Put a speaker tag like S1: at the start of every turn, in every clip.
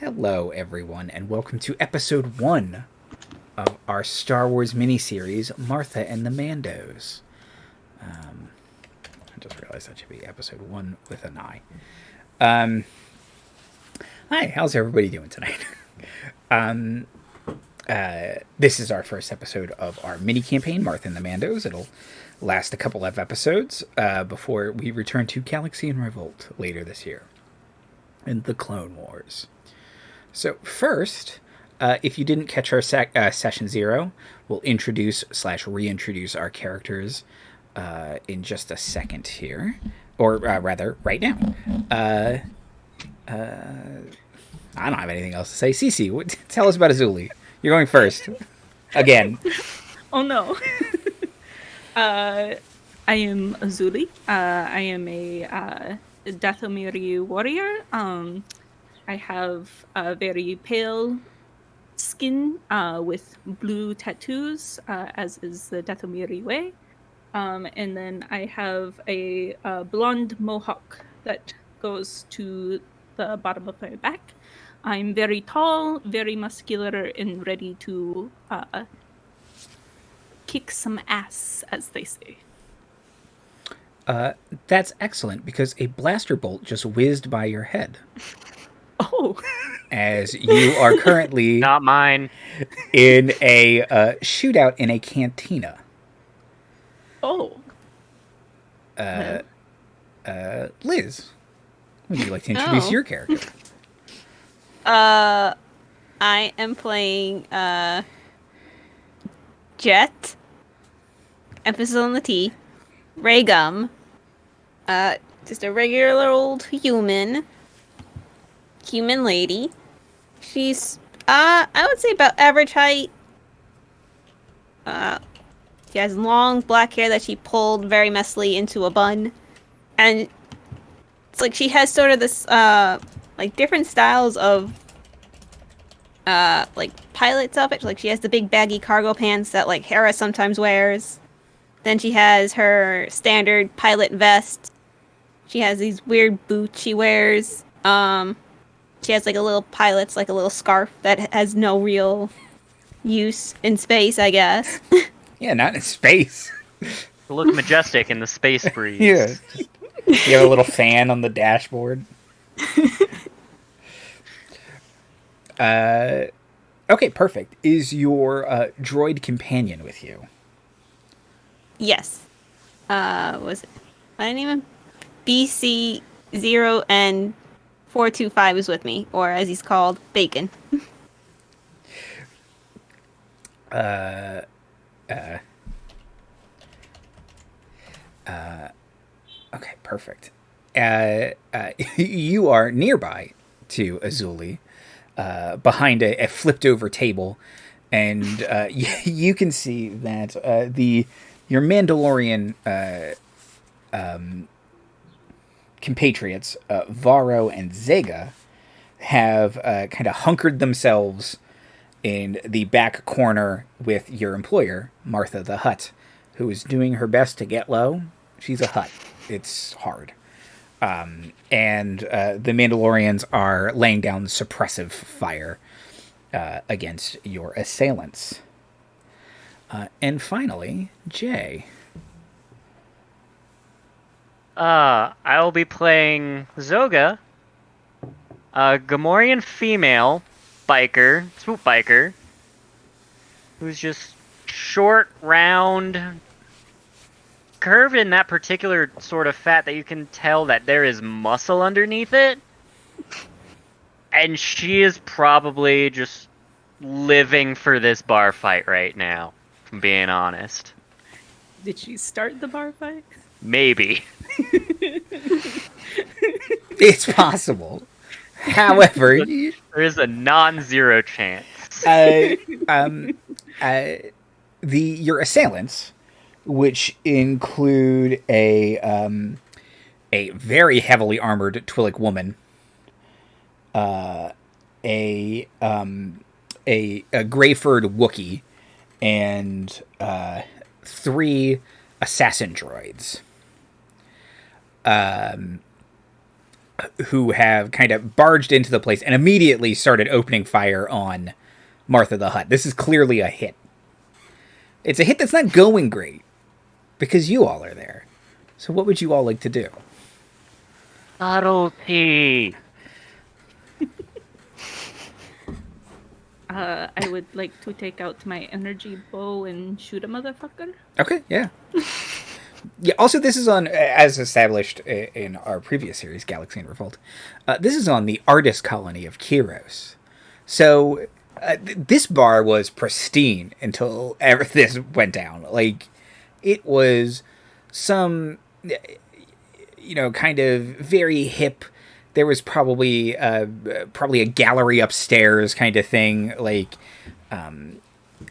S1: Hello, everyone, and welcome to episode 1 of our Star Wars miniseries, Martha and the Mandos. I just realized that should be episode 1 with an I. Hi, how's everybody doing tonight? This is our first episode of our mini campaign, Martha and the Mandos. It'll last a couple of episodes before we return to Galaxy and Revolt later this year and the Clone Wars. So first, if you didn't catch our session 0, we'll introduce/reintroduce our characters in just a second here, or rather, right now. I don't have anything else to say. CC, tell us about Azuli. You're going first. Again.
S2: Oh no. I am Azuli. I am a Dathomiri warrior. I have a very pale skin with blue tattoos, as is the Dathomiri way. And then I have a blonde mohawk that goes to the bottom of my back. I'm very tall, very muscular, and ready to kick some ass, as they say.
S1: That's excellent, because a blaster bolt just whizzed by your head.
S2: Oh.
S1: As you are currently
S3: not mine
S1: in a shootout in a cantina.
S2: Oh.
S1: Liz, would you like to introduce your character?
S4: I am playing Jet. Emphasis on the T. Raygum. Just a regular old human lady. She's I would say about average height. She has long black hair that she pulled very messily into a bun. And it's like she has sort of this like different styles of like pilot's outfit. Like she has the big baggy cargo pants that like Hera sometimes wears. Then she has her standard pilot vest. She has these weird boots she wears. She has like a little pilot's like a little scarf that has no real use in space, I guess.
S1: Yeah, not in space.
S3: Look majestic in the space breeze.
S1: Yeah. You have a little fan on the dashboard. Okay, perfect. Is your droid companion with you?
S4: Yes. Was it? I didn't even. BC0N425 is with me, or as he's called, Bacon.
S1: Okay, perfect. You are nearby to Azuli, behind a flipped over table, and you can see that your Mandalorian compatriots, Varro and Zoga, have kind of hunkered themselves in the back corner with your employer, Martha the Hutt, who is doing her best to get low. She's a Hutt. It's hard. And the Mandalorians are laying down suppressive fire against your assailants. And finally, Jay.
S3: I will be playing Zoga, a Gamorrean female biker, swoop biker, who's just short, round, curved in that particular sort of fat that you can tell that there is muscle underneath it. And she is probably just living for this bar fight right now, if I'm being honest.
S2: Did she start the bar fight?
S3: Maybe.
S1: It's possible. However,
S3: there is a non-zero chance.
S1: Your assailants, which include a very heavily armored Twi'lek woman, a gray-furred Wookiee, and 3 assassin droids. who have kind of barged into the place and immediately started opening fire on Martha the Hutt. This is clearly a hit. It's a hit that's not going great because you all are there. So what would you all like to do?
S3: Subtlety.
S2: I would like to take out my energy bow and shoot a motherfucker.
S1: Okay, yeah. Yeah, also this is on, as established in our previous series, Galaxy and Revolt, this is on the artist colony of Kyros. So this bar was pristine until this went down. Like, it was some, kind of very hip. There was probably a gallery upstairs kind of thing, like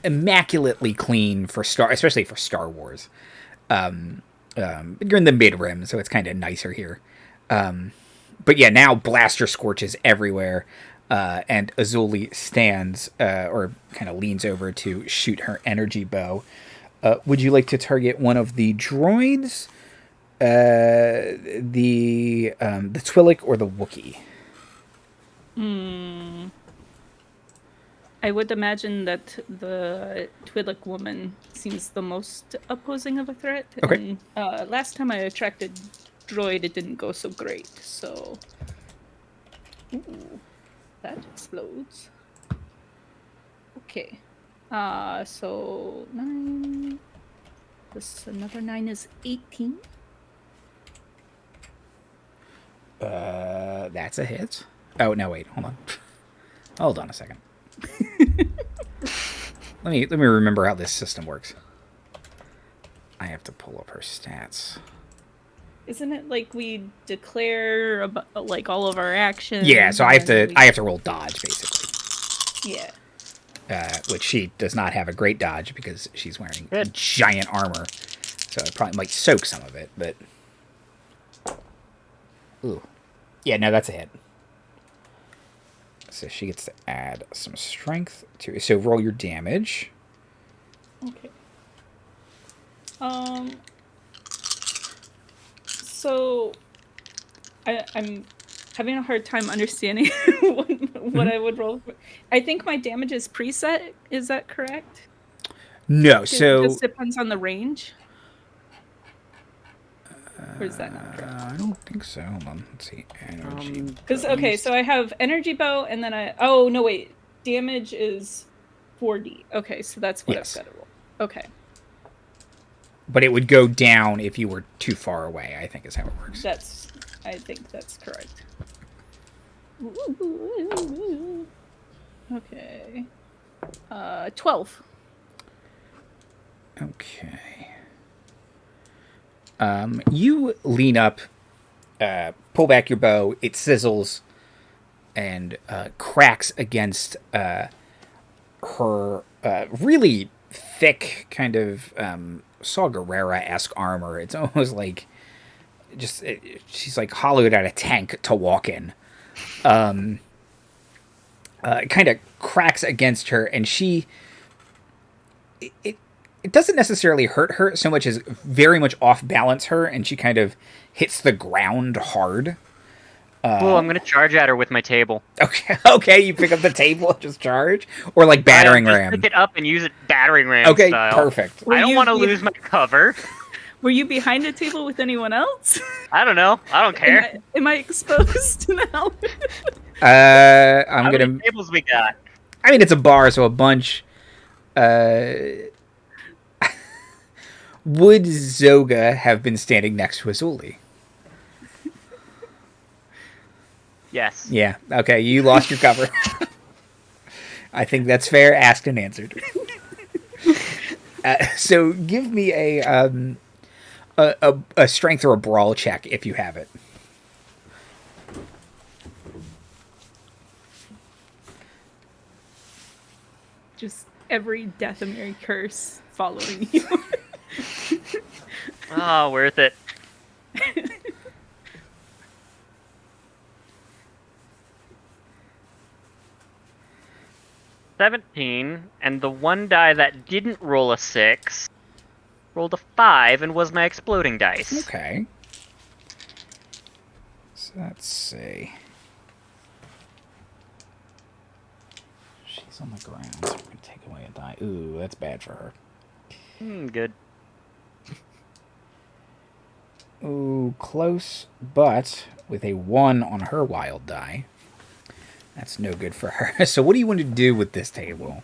S1: immaculately clean especially for Star Wars. You're in the mid-rim, so it's kind of nicer here. But yeah, now blaster scorches everywhere, and Azuli stands, or kind of leans over to shoot her energy bow. Would you like to target one of the droids, the Twi'lek, or the Wookiee?
S2: I would imagine that the Twi'lek woman seems the most opposing of a threat.
S1: Okay.
S2: And, last time I attracted droid, it didn't go so great. So, ooh, that explodes. Okay. So 9. This another 9 is 18.
S1: That's a hit. Oh no, wait, hold on. Hold on a second. Let me remember how this system works. I have to pull up her stats.
S2: Isn't it like we declare like all of our actions?
S1: Yeah, so I have to roll dodge basically.
S2: Yeah.
S1: Which she does not have a great dodge because she's wearing
S3: Good.
S1: giant armor, so it probably might soak some of it. But ooh, yeah, no, that's a hit. So she gets to add some strength to it. So roll your damage.
S2: Okay. So I'm having a hard time understanding what I would roll for. I think my damage is preset. Is that correct?
S1: No,
S2: It
S1: so
S2: just depends on the range. Or is that not correct?
S1: I don't think so. Hold on, let's see. Energy.
S2: Because okay, so I have energy bow, and then oh no wait, damage is 4d. Okay, so that's what
S1: Yes.
S2: I've got to roll. Okay.
S1: But it would go down if you were too far away, I think is how it works.
S2: I think that's correct. Okay. 12.
S1: Okay. You lean up, pull back your bow, it sizzles, and cracks against her really thick, kind of Saw Gerrera-esque armor. It's almost like she's like hollowed out a tank to walk in. Kind of cracks against her, and it doesn't necessarily hurt her so much as very much off balance her, and she kind of hits the ground hard.
S3: Cool, I'm gonna charge at her with my table.
S1: Okay, you pick up the table and just charge, or like battering ram.
S3: Pick it up and use it battering ram
S1: Okay,
S3: style.
S1: perfect.
S3: I don't want to lose my cover.
S2: Were you behind a table with anyone else?
S3: I don't know. I don't care.
S2: Am I exposed now?
S1: I'm
S3: How
S1: gonna.
S3: many tables we got?
S1: I mean, it's a bar, so a bunch. Would Zoga have been standing next to Azuli?
S3: Yes.
S1: Yeah. Okay, you lost your cover. I think that's fair. Asked and answered. So give me a strength or a brawl check if you have it.
S2: Just every Dathomir curse following you.
S3: Oh, worth it. $17, and the one die that didn't roll a 6 rolled a 5 and was my exploding dice.
S1: Okay. So let's see. She's on the ground, so we're going to take away a die. Ooh, that's bad for her.
S3: Good.
S1: Ooh, close, but with a 1 on her wild die. That's no good for her. So what do you want to do with this table?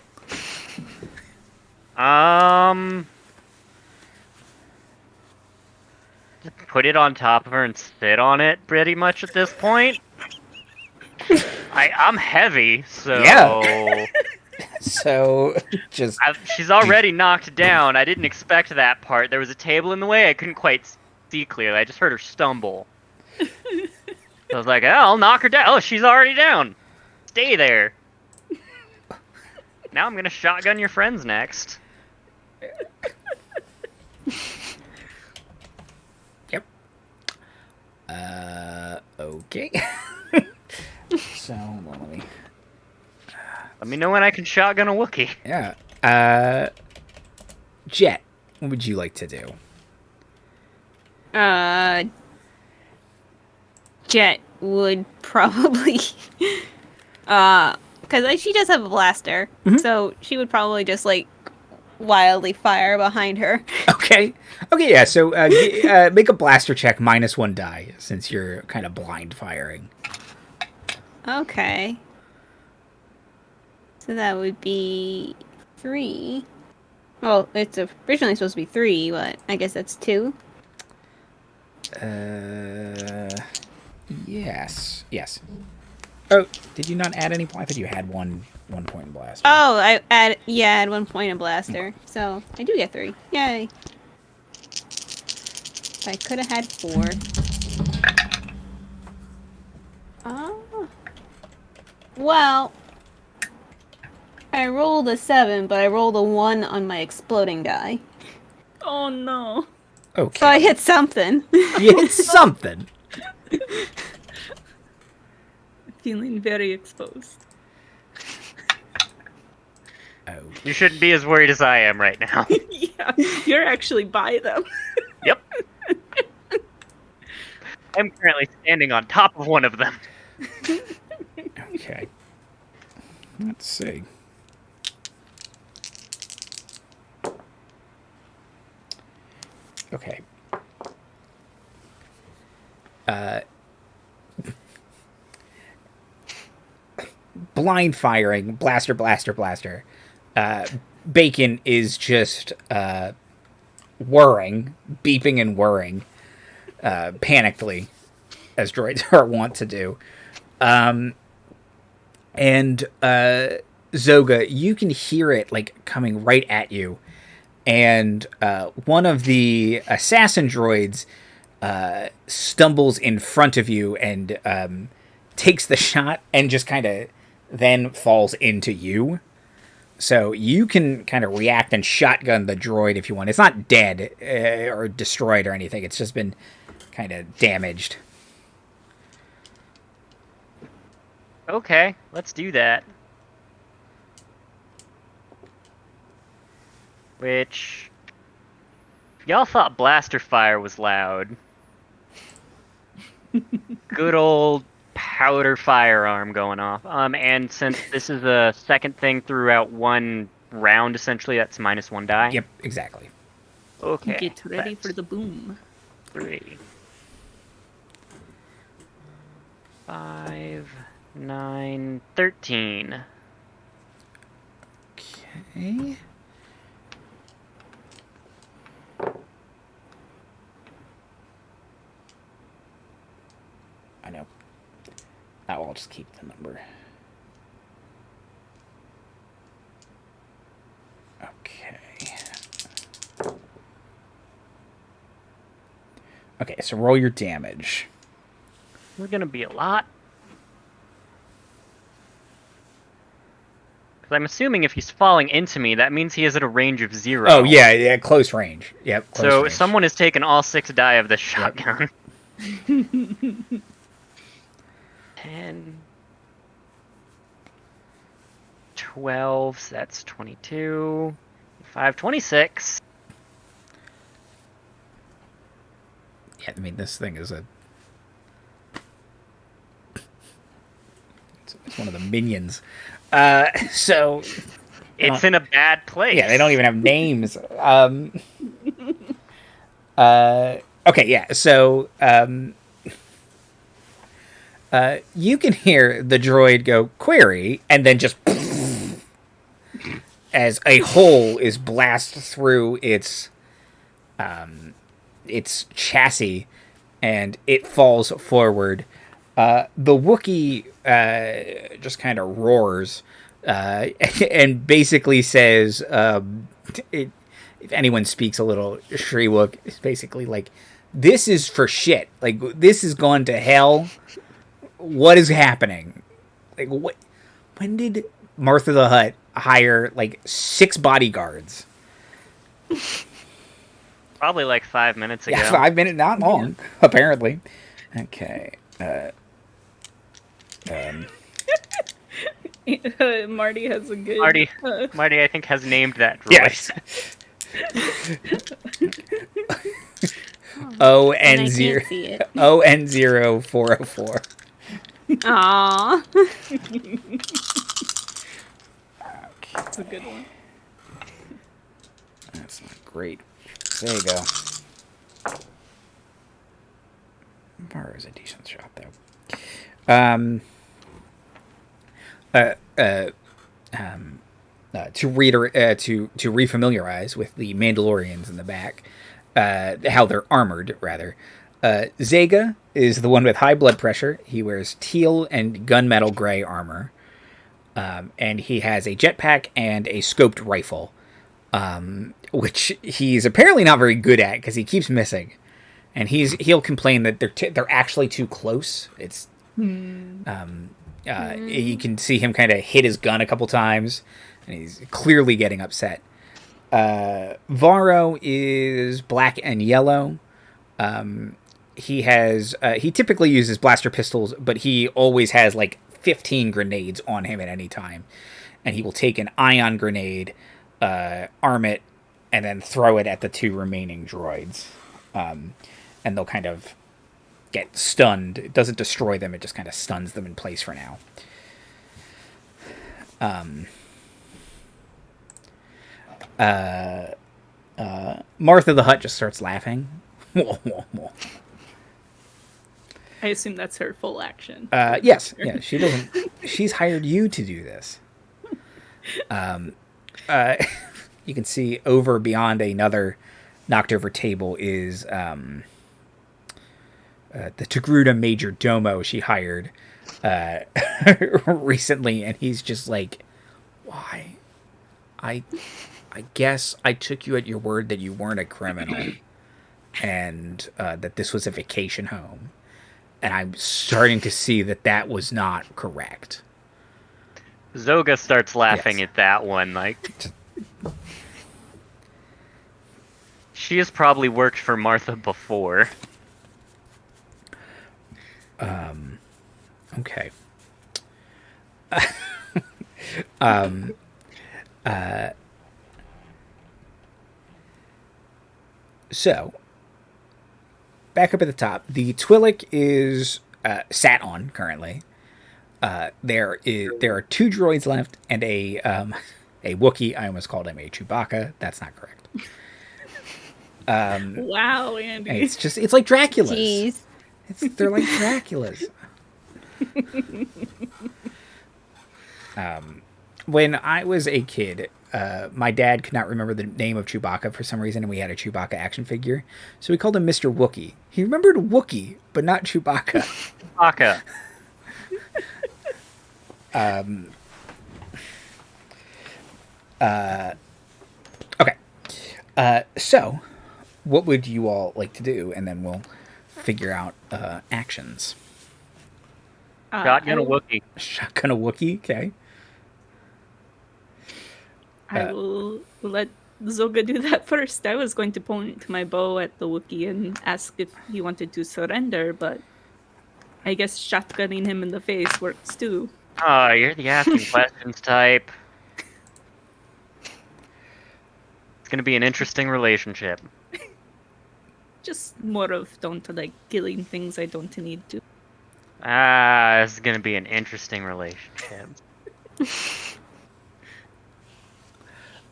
S3: Just put it on top of her and sit on it pretty much at this point. I'm heavy, so...
S1: Yeah. So, just...
S3: she's already knocked down. I didn't expect that part. There was a table in the way. I couldn't quite see clearly. I just heard her stumble. So I was like, oh, I'll knock her down. Oh, she's already down. Stay there. Now I'm going to shotgun your friends next.
S1: Yep. Okay. So, hold on,
S3: Let me know when I can shotgun a Wookiee.
S1: Yeah. Jet, what would you like to do?
S4: Jet would probably, because she does have a blaster, so she would probably just like wildly fire behind her.
S1: Okay, yeah. So make a blaster check, -1 die, since you're kind of blind firing.
S4: Okay. So that would be 3. Well, it's originally supposed to be 3, but I guess that's 2.
S1: Yes. Oh, did you not add any? I thought you had one point in blaster.
S4: Oh, I add 1 point in blaster, so I do get 3. Yay! I could have had 4. Oh. Well, I rolled a 7, but I rolled a 1 on my exploding die.
S2: Oh no.
S1: Okay.
S4: So I hit something.
S1: You hit something.
S2: Feeling very exposed.
S1: Oh.
S3: You shouldn't be as worried as I am right now.
S2: Yeah, you're actually by them.
S3: Yep. I'm currently standing on top of one of them.
S1: Okay. Let's see. Okay. Blind firing, blaster. Bacon is just whirring, beeping and whirring, panically, as droids are wont to do. And Zoga, you can hear it like coming right at you, and one of the assassin droids stumbles in front of you and takes the shot and just kind of then falls into you. So you can kind of react and shotgun the droid if you want. It's not dead or destroyed or anything. It's just been kind of damaged.
S3: Okay, let's do that. Which... Y'all thought blaster fire was loud. Good old powder firearm going off. And since this is a second thing throughout one round, essentially, that's -1 die.
S1: Yep, exactly.
S3: Okay.
S2: Get ready for the boom.
S3: 3, 5, 9, 13.
S1: Okay. I know. I'll just keep the number. Okay. Okay, so roll your damage.
S3: We're gonna be a lot. Because I'm assuming if he's falling into me, that means he is at a range of 0.
S1: Oh, yeah, close range. Yep, close
S3: So
S1: range.
S3: someone has taken all 6 die of this shotgun. 10, 12, so that's 22, 5, 26.
S1: Yeah, I mean, this thing is a It's one of the minions. So
S3: It's in a bad place.
S1: yeah, they don't even have names. Okay, yeah. So you can hear the droid go query, and then just as a hole is blasted through its chassis, and it falls forward. The Wookiee just kind of roars and basically says, if anyone speaks a little Shriwook, it's basically like, this is for shit. Like, this has gone to hell. What is happening? Like, what? When did Martha the Hutt hire, like, 6 bodyguards?
S3: Probably like 5 minutes ago.
S1: Yeah, 5 minutes, not long, apparently. Okay.
S2: Marty has a good.
S3: Marty, I think, has named that droid.
S1: Yes. ON0404.
S4: Aww.
S2: That's a good one.
S1: That's not great. There you go. Bar is a decent shot, though. To refamiliarize with the Mandalorians in the back, how they're armored, rather. Zoga is the one with high blood pressure. He wears teal and gunmetal gray armor. And he has a jetpack and a scoped rifle, which he's apparently not very good at because he keeps missing. And he'll complain that they're actually too close. It's you can see him kind of hit his gun a couple times, and he's clearly getting upset. Varro is black and yellow. He typically uses blaster pistols, but he always has like 15 grenades on him at any time, and he will take an ion grenade, arm it, and then throw it at the 2 remaining droids. And they'll kind of get stunned. It doesn't destroy them, it just kind of stuns them in place for now. Martha the Hutt just starts laughing.
S2: I assume that's her full action.
S1: Yes, yeah, she doesn't. She's hired you to do this. You can see over beyond another knocked over table is the Togruta Major Domo she hired recently, and he's just like, why? I guess I took you at your word that you weren't a criminal and that this was a vacation home. And I'm starting to see that was not correct.
S3: Zoga starts laughing at that one. Like, she has probably worked for Martha before.
S1: Okay. So, back up at the top, the Twi'lek is sat on currently. There are 2 droids left and a Wookiee. I almost called him a Chewbacca. That's not correct.
S2: Wow, Andy.
S1: It's like Dracula's.
S4: Jeez.
S1: They're like Dracula's. When I was a kid, my dad could not remember the name of Chewbacca for some reason, and we had a Chewbacca action figure, so we called him Mr. Wookiee. He remembered Wookiee, but not Chewbacca.
S3: Chewbacca.
S1: Okay. So, what would you all like to do? And then we'll figure out actions.
S3: Shotgun a Wookiee.
S1: Shotgun a Wookiee, okay.
S2: I will let Zoga do that first. I was going to point my bow at the Wookiee and ask if he wanted to surrender, but I guess shotgunning him in the face works too.
S3: Oh, you're the asking questions type. It's gonna be an interesting relationship.
S2: Just more of don't like killing things I don't need to.
S3: This is gonna be an interesting relationship.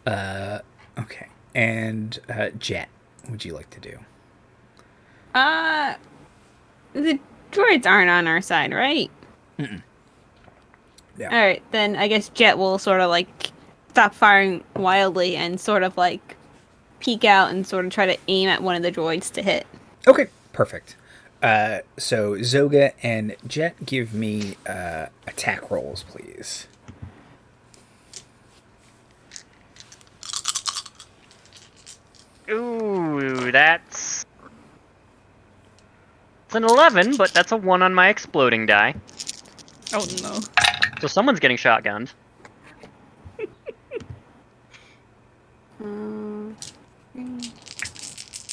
S1: Okay. And Jet, what would you like to do?
S4: The droids aren't on our side, right?
S1: Yeah.
S4: All right, then I guess Jet will sort of like stop firing wildly and sort of like peek out and sort of try to aim at one of the droids to hit.
S1: Okay, perfect. So Zoga and Jet, give me attack rolls, please.
S3: Ooh, it's an 11, but that's a 1 on my exploding die.
S2: Oh no.
S3: So someone's getting shotgunned.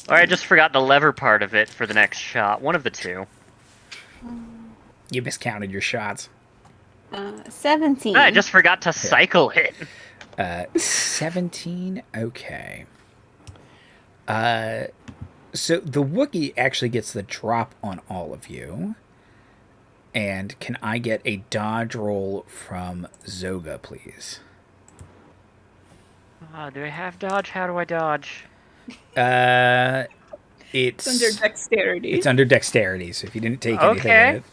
S3: Or I just forgot the lever part of it for the next shot. One of the two.
S1: You miscounted your shots.
S4: 17.
S3: I just forgot to cycle it.
S1: 17. Okay. So the Wookiee actually gets the drop on all of you. And can I get a dodge roll from Zoga, please?
S3: Do I have dodge? How do I dodge?
S1: It's
S2: Under dexterity.
S1: It's under dexterity, so if you didn't take anything in it.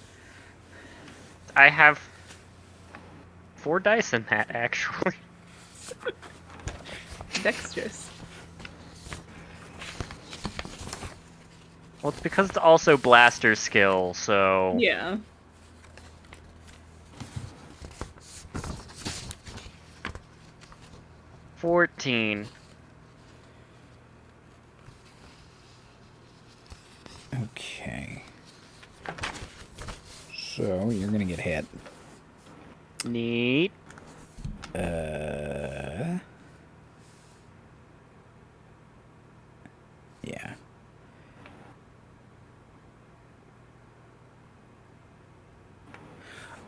S3: I have 4 dice in that, actually.
S2: Dexterous.
S3: Well, it's because it's also blaster skill, so...
S2: Yeah.
S3: $14.
S1: Okay. So you're gonna get hit.
S3: Neat.
S1: Yeah.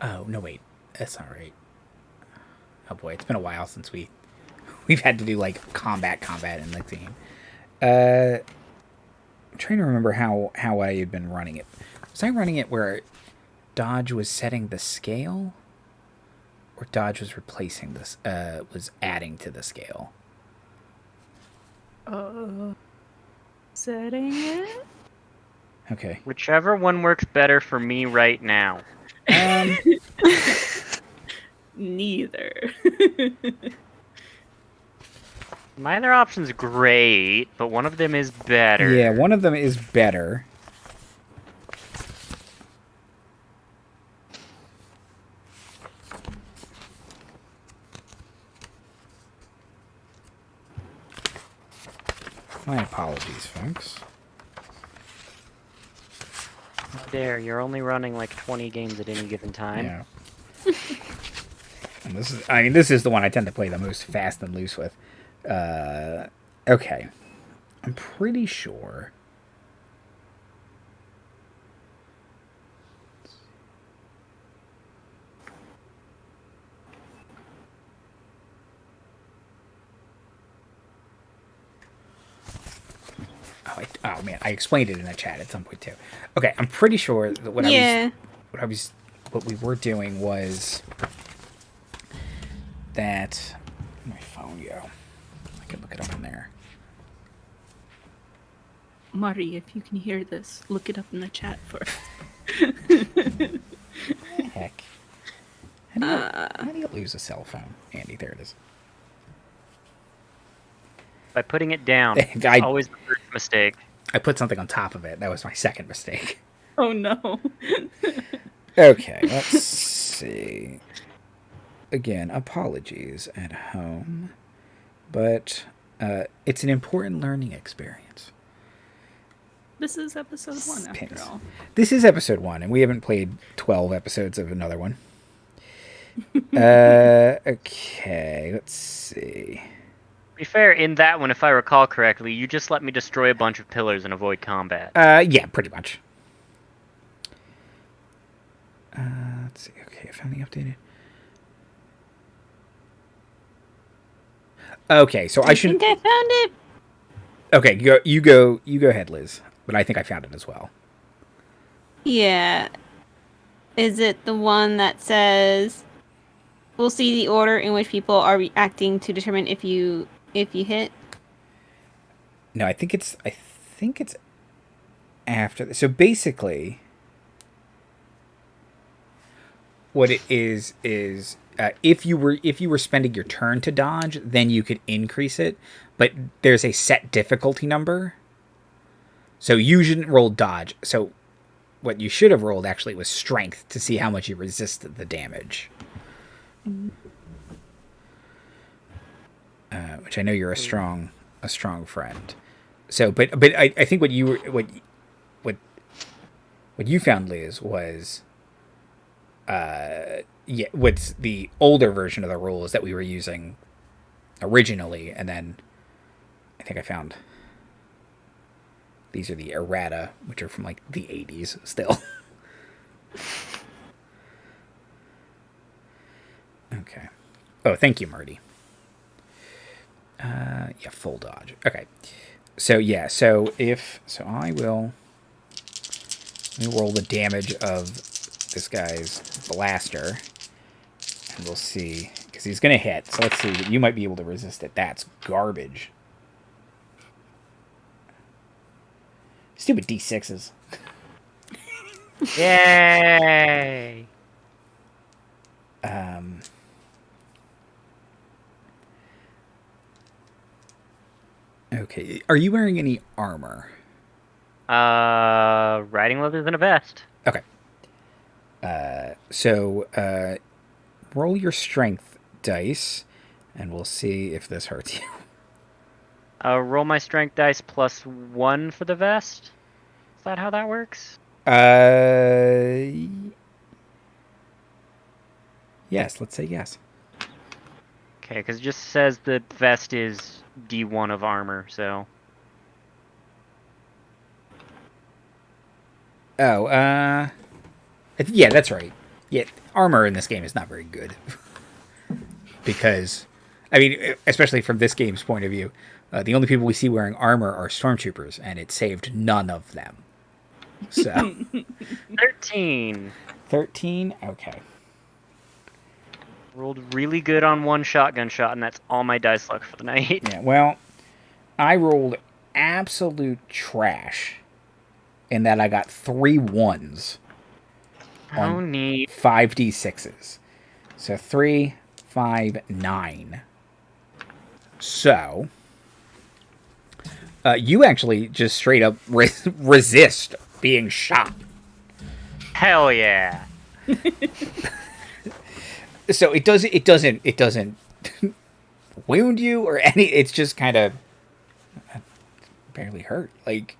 S1: Oh, no, wait. That's not right. Oh boy, it's been a while since we've had to do like combat in the game. I'm trying to remember how I had been running it. Was I running it where Dodge was setting the scale? Or Dodge was replacing this, was adding to the scale?
S2: Setting it?
S1: Okay.
S3: Whichever one works better for me right now.
S2: Neither.
S3: Neither option's great, but one of them is better.
S1: Yeah, one of them is better. My apologies, folks.
S3: How dare, you're only running like 20 games at any given time.
S1: Yeah. And this is the one I tend to play the most fast and loose with. Okay. I'm pretty sure. Oh man, I explained it in the chat at some point too. Okay, I'm pretty sure that what we were doing was that. Where'd my phone go? I can look it up in there.
S2: Mari, if you can hear this, look it up in the chat for us.
S1: Heck. How do you lose a cell phone? Andy, there it is.
S3: By putting it down.
S1: I-
S3: Always the first mistake.
S1: I put something on top of it. That was my second mistake.
S2: Oh no.
S1: Okay, let's see. Again, apologies at home, but it's an important learning experience.
S2: This is episode 1 after
S1: Pins.
S2: all.
S1: This is episode 1, and we haven't played 12 episodes of another one. Okay, let's see.
S3: To be fair, in that one, if I recall correctly, you just let me destroy a bunch of pillars and avoid combat.
S1: Yeah, pretty much. Let's see. Okay, I found the updated. Okay, so I shouldn't.
S4: think I found it.
S1: Okay, you go ahead, Liz. But I think I found it as well.
S4: Yeah. Is it the one that says, "We'll see the order in which people are reacting to determine if you hit"?
S1: No, I think it's after. So basically, what it is if you were spending your turn to dodge, then you could increase it, but there's a set difficulty number. So you shouldn't roll dodge. So what you should have rolled actually was strength to see how much you resisted the damage. Which I know you're a strong friend. So, but I think what you found, Liz, was what's the older version of the rules that we were using originally, and then I think I found these are the errata, which are from like the 80s still. Okay. Oh, thank you, Marty. Yeah, full dodge. Okay. So I will roll the damage of this guy's blaster, and we'll see, because he's gonna hit. So let's see. You might be able to resist it. That's garbage. Stupid D6s.
S3: Yay!
S1: Okay. Are you wearing any armor?
S3: Riding leathers and a vest.
S1: Okay. So roll your strength dice, and we'll see if this hurts you.
S3: Roll my strength dice +1 for the vest. Is that how that works?
S1: Yes, let's say yes.
S3: Okay, because it just says the vest is D1 of armor, so...
S1: Oh, yeah, that's right. Yeah, armor in this game is not very good. Because, I mean, especially from this game's point of view, the only people we see wearing armor are stormtroopers, and it saved none of them. So
S3: 13.
S1: 13? Okay.
S3: Rolled really good on one shotgun shot, and that's all my dice luck for the night.
S1: Yeah, well, I rolled absolute trash in that I got 3 1s.
S3: Oh, neat.
S1: 5d6s. So 3, 5, 9. So, you actually just straight up resist being shot.
S3: Hell yeah.
S1: So it doesn't wound you or any. It's just kind of barely hurt. Like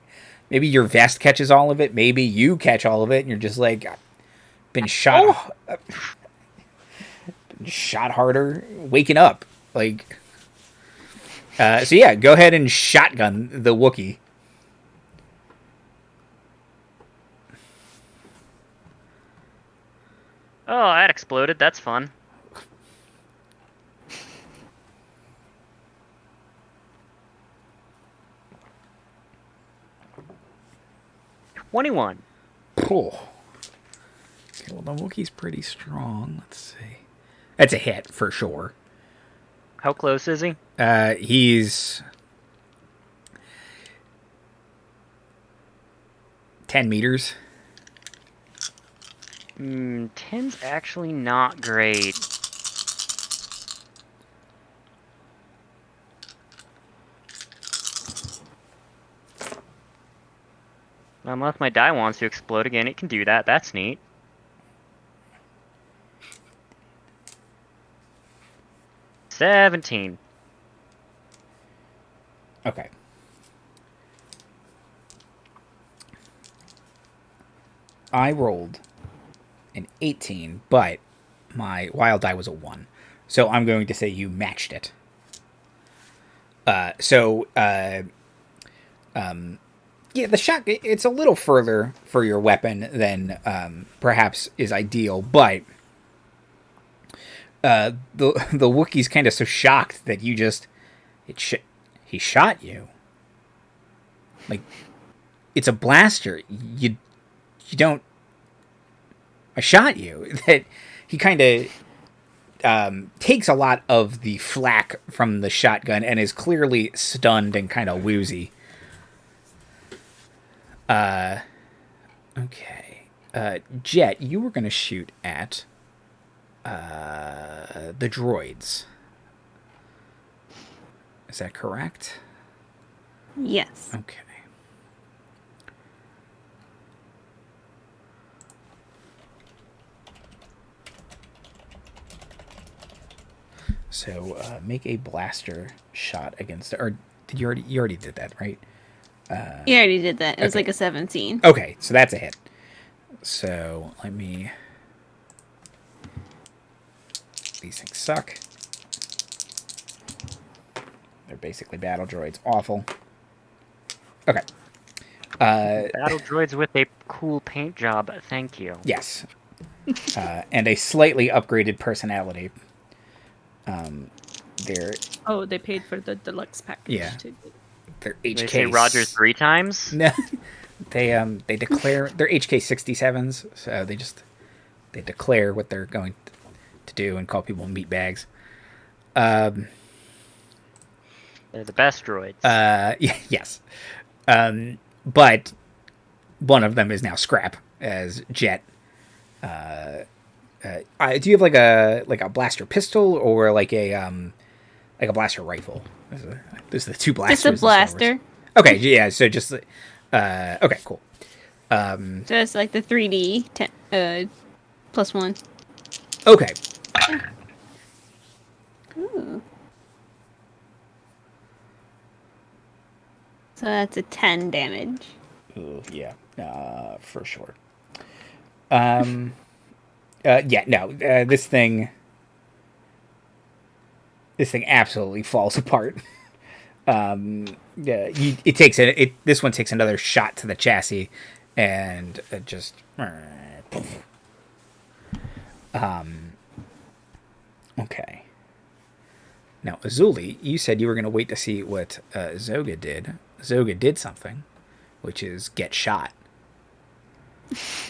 S1: maybe your vest catches all of it. Maybe you catch all of it, and you're just like been shot. Been shot harder. Waking up like. So yeah, go ahead and shotgun the Wookiee.
S3: Oh, that exploded. That's fun. $21.
S1: Oh. Okay, well, the Wookiee's pretty strong. Let's see. That's a hit for sure.
S3: How close is he?
S1: He's 10 meters.
S3: 10's actually not great. Unless my die wants to explode again, it can do that. That's neat. $17.
S1: Okay. I rolled an 18, but my wild die was a 1. So I'm going to say you matched it. Yeah, the shot, it's a little further for your weapon than perhaps is ideal, but the Wookiee's kind of so shocked that you just, he shot you. Like, it's a blaster. You don't, I shot you, that he kind of takes a lot of the flak from the shotgun and is clearly stunned and kind of woozy. Okay. Jet, you were going to shoot at the droids. Is that correct?
S4: Yes.
S1: Okay. So make a blaster shot against, or did you already did that, right?
S4: You already did that. It was
S1: okay.
S4: like a 17.
S1: Okay, so that's a hit. So let me. These things suck. They're basically battle droids. Awful. Okay.
S3: Battle droids with a cool paint job. Thank you.
S1: Yes. And a slightly upgraded personality. They're
S2: Oh, they paid for the deluxe package.
S1: Yeah.
S2: Too.
S1: they're
S3: Did
S1: HK.
S3: they say Roger 3 times?
S1: No. They declare they're HK 67s, so they declare what they're going to do and call people meat bags.
S3: They're the best droids.
S1: Yes. But one of them is now scrap as Jet. Do you have like a blaster pistol or like a blaster rifle? Those are the two blasters.
S4: Just a blaster.
S1: Okay, yeah. So just okay, cool.
S4: Just like the 3D +1.
S1: Okay.
S4: Ooh. So that's a 10 damage.
S1: Ooh, yeah, for sure. Yeah, no, this thing absolutely falls apart. Yeah, this one takes another shot to the chassis, and it just. Okay. Now, Azuli, you said you were going to wait to see what Zoga did. Zoga did something, which is get shot.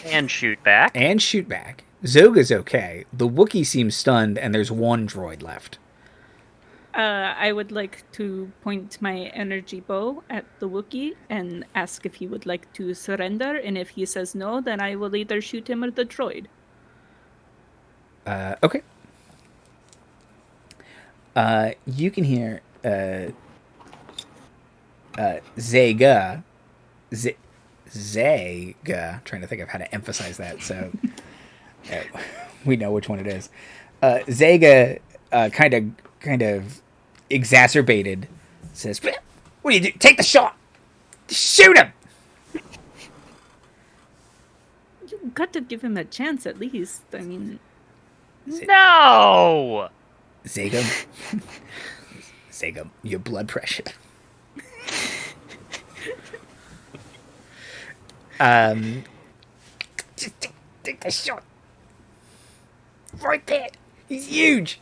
S3: And shoot back.
S1: And shoot back. Zoga's okay. The Wookiee seems stunned, and there's one droid left.
S2: I would like to point my energy bow at the Wookiee and ask if he would like to surrender. And if he says no, then I will either shoot him or the droid.
S1: Okay. You can hear Zega. Zega. Trying to think of how to emphasize that so we know which one it is. Zega kind of exacerbated says, "What do you do? Take the shot! Shoot him!"
S2: You got to give him a chance at least. I mean,
S3: No!
S1: Zega, your blood pressure. Just take the shot. Right there. He's huge.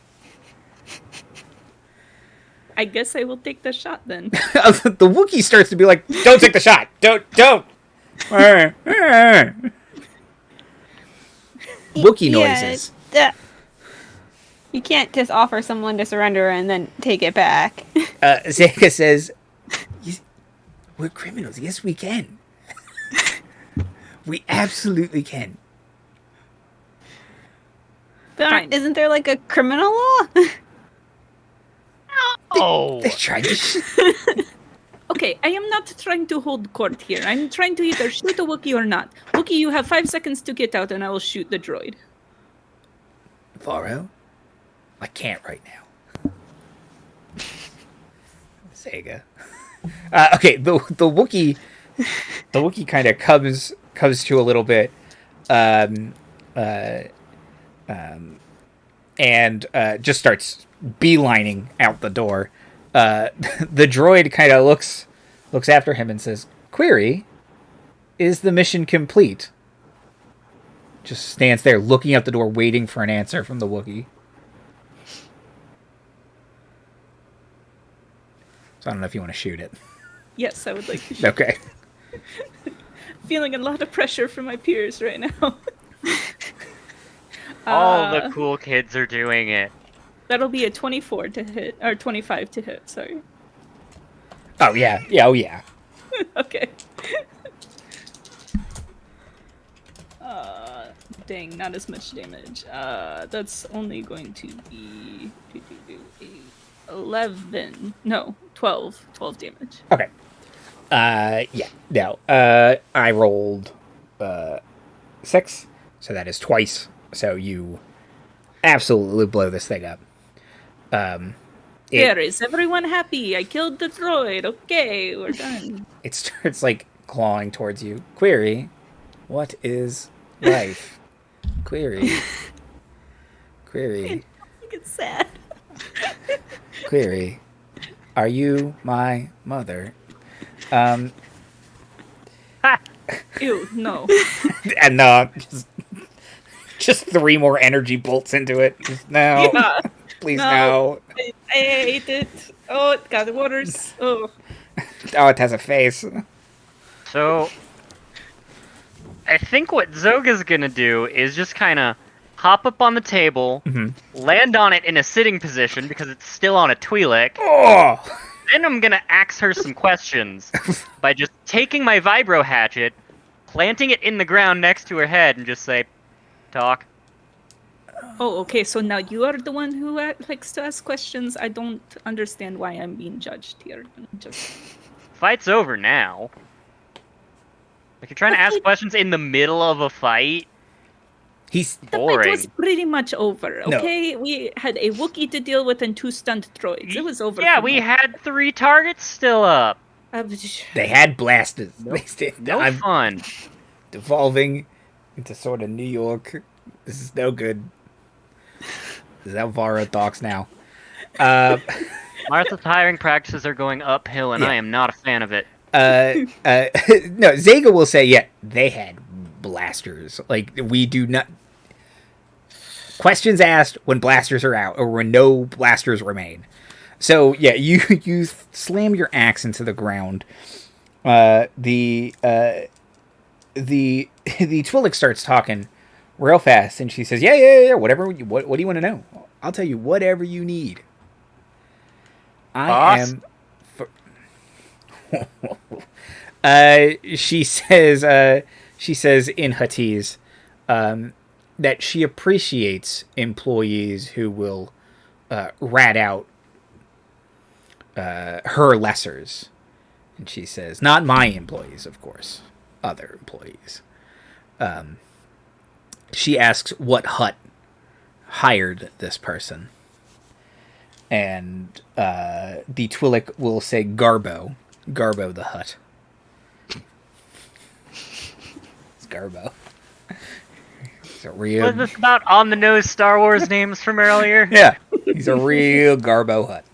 S2: I guess I will take the shot then.
S1: The Wookiee starts to be like, "Don't take the shot. Don't." Wookiee noises.
S4: You can't just offer someone to surrender and then take it back.
S1: Zeka says, "We're criminals. Yes, we can. We absolutely can."
S2: Fine.
S4: Isn't there like a criminal law?
S3: Oh!
S1: They tried to.
S2: Okay, I am not trying to hold court here. I'm trying to either shoot a Wookiee or not. Wookiee, you have 5 seconds to get out, and I will shoot the droid.
S1: Varro, I can't right now. Sega. Okay, the Wookiee kind of comes to a little bit, and just starts beelining out the door. The droid kind of looks after him and says, "Query, is the mission complete?" Just stands there looking out the door, waiting for an answer from the Wookiee. So I don't know if you want to shoot it.
S2: Yes, I would like to shoot.
S1: Okay.
S2: Feeling a lot of pressure from my peers right now.
S3: All the cool kids are doing it.
S2: That'll be a 24 to hit, or 25 to hit, sorry.
S1: Oh, yeah. Yeah, oh, yeah.
S2: Okay. Dang, not as much damage. That's only going to be 11. No, 12. 12 damage.
S1: Okay. Yeah. No. I rolled 6, so that is twice. So you absolutely blow this thing up.
S2: There, is everyone happy? I killed the droid. Okay, we're done.
S1: It starts like clawing towards you. Query, what is life? Query.
S4: I think it's sad.
S1: Query, are you my mother?
S2: Ew, no.
S1: And just 3 more energy bolts into it. Just, no,
S2: Yeah,
S1: please
S2: no.
S1: no.
S2: I hate it. Oh, it got worse. Oh.
S1: Oh, it has a face.
S3: So, I think what Zoga's gonna do is just kind of hop up on the table, land on it in a sitting position because it's still on a Twi'lek.
S1: Oh,
S3: Then I'm gonna ask her some questions by just taking my vibro hatchet, planting it in the ground next to her head, and just say, "Talk."
S2: Oh, okay, so now you are the one who likes to ask questions. I don't understand why I'm being judged here. Just...
S3: Fight's over now. Like, you're trying to ask questions in the middle of a fight?
S1: he's
S2: The fight
S3: Boring.
S2: was pretty much over,
S1: No.
S2: okay? We had a Wookiee to deal with and 2 stunned droids. It was over.
S3: Yeah,
S2: for
S3: we
S2: me.
S3: had 3 targets still up.
S1: they had blasters.
S3: No
S1: I'm
S3: fun.
S1: devolving into sort of New York. This is no good. This is how Vara talks now.
S3: Martha's hiring practices are going uphill, and
S1: Yeah.
S3: I am not a fan of it.
S1: No, Zega will say, yeah, they had blasters. Like, we do not... Questions asked when blasters are out, or when no blasters remain. So, yeah, you slam your axe into the ground. The Twi'lek starts talking real fast, and she says, yeah, whatever, what do you want to know? I'll tell you whatever you need.
S3: Boss?
S1: She says in Huttese that she appreciates employees who will rat out her lessers. And she says, not my employees, of course, other employees. She asks what Hutt hired this person. And the Twi'lek will say Garbo the Hutt. It's Garbo. He's a real...
S3: Was this about on-the-nose Star Wars names from earlier?
S1: Yeah, he's a real Garbo Hutt.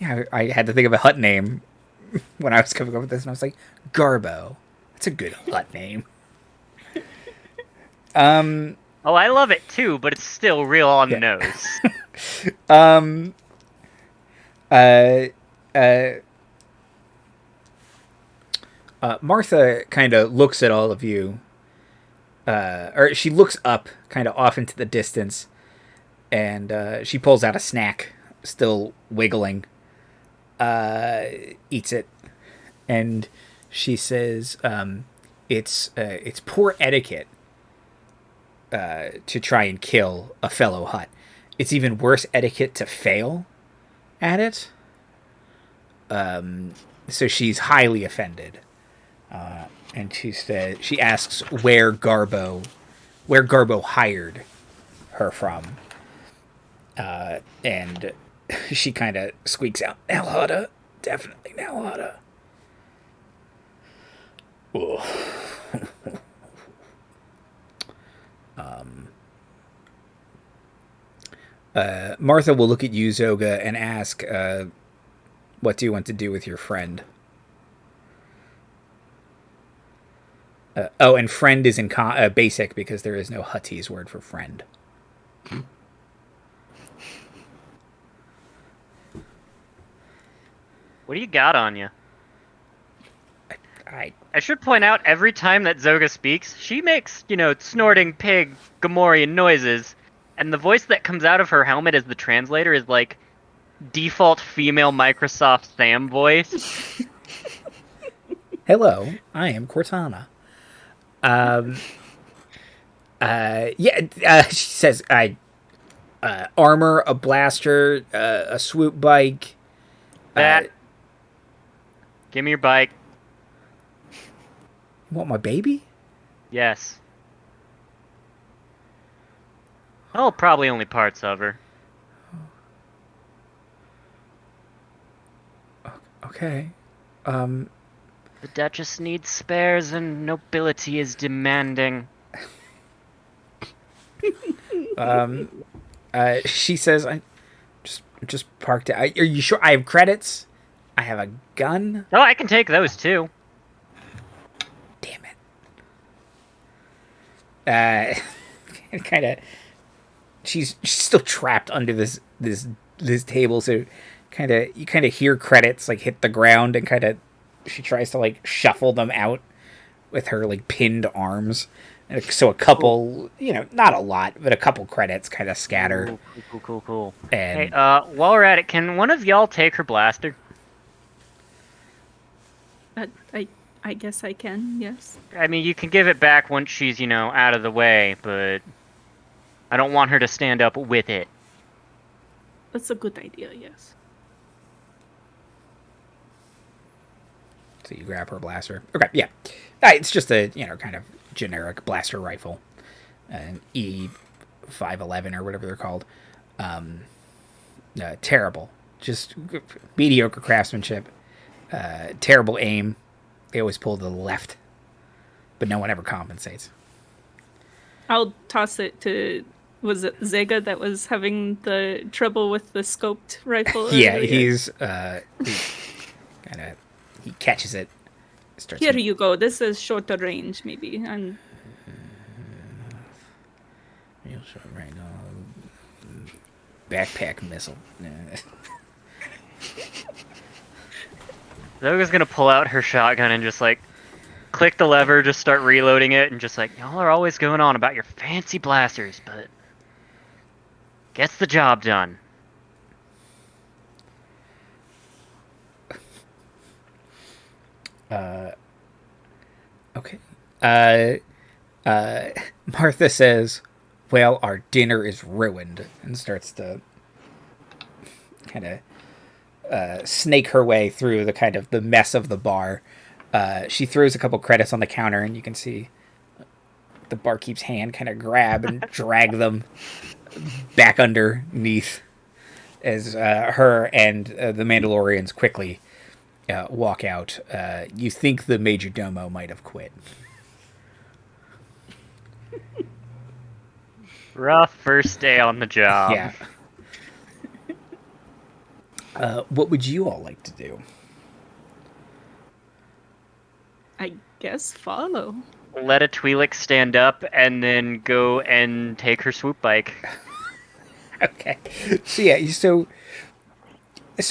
S1: Yeah, I had to think of a Hutt name when I was coming up with this, and I was like, Garbo. That's a good Hutt name.
S3: Oh, I love it too, but it's still real on the nose.
S1: Martha kind of looks at all of you, or she looks up kind of off into the distance, and she pulls out a snack, still wiggling, eats it, and she says, it's poor etiquette to try and kill a fellow Hutt. It's even worse etiquette to fail at it. So she's highly offended. And she asks where Garbo hired her from. And she kind of squeaks out, Nal Hutta. Definitely Nal Hutta. Martha will look at you, Zoga, and ask, what do you want to do with your friend? And friend is in basic because there is no Huttese word for friend.
S3: What do you got on you? I should point out, every time that Zoga speaks, she makes, snorting pig Gamorrean noises, and the voice that comes out of her helmet as the translator is like default female Microsoft Sam voice.
S1: Hello, I am Cortana. She says, armor, a blaster, a swoop bike.
S3: That. Give me your bike.
S1: You want my baby?
S3: Yes. Oh, probably only parts of her.
S1: Okay.
S3: The Duchess needs spares and nobility is demanding.
S1: She says, I just parked it. Are you sure? I have credits. I have a gun.
S3: Oh, I can take those too.
S1: Damn it. Kind of. She's still trapped under this table, so you kind of hear credits like hit the ground, and she tries to like shuffle them out with her like pinned arms. And so a couple, not a lot, but a couple credits kind of scatter.
S3: Ooh, cool.
S1: And
S3: hey, while we're at it, can one of y'all take her blaster?
S2: I guess I can, yes.
S3: I mean, you can give it back once she's, out of the way, but I don't want her to stand up with it.
S2: That's a good idea, yes.
S1: So you grab her blaster. Okay, yeah. It's just a, kind of generic blaster rifle. An E511 or whatever they're called. Terrible. Just mediocre craftsmanship. Terrible aim. They always pull to the left. But no one ever compensates.
S2: I'll toss it to... Was it Zega that was having the trouble with the scoped rifle?
S1: Yeah,
S2: earlier?
S1: he catches it.
S2: Here you go. This is shorter range, maybe. And
S1: real short range. Backpack missile.
S3: Zoga's gonna pull out her shotgun and just like click the lever, just start reloading it, and just like, y'all are always going on about your fancy blasters, but gets the job done.
S1: Okay. Martha says, well, our dinner is ruined, and starts to kind of snake her way through the mess of the bar. She throws a couple credits on the counter, and you can see the barkeep's hand kind of grab and drag them back underneath as her and the Mandalorians quickly walk out. You think the Major Domo might have quit.
S3: Rough first day on the job.
S1: Yeah. What would you all like to do?
S2: I guess follow.
S3: Let a Twi'lek stand up and then go and take her swoop bike.
S1: Okay. So yeah, so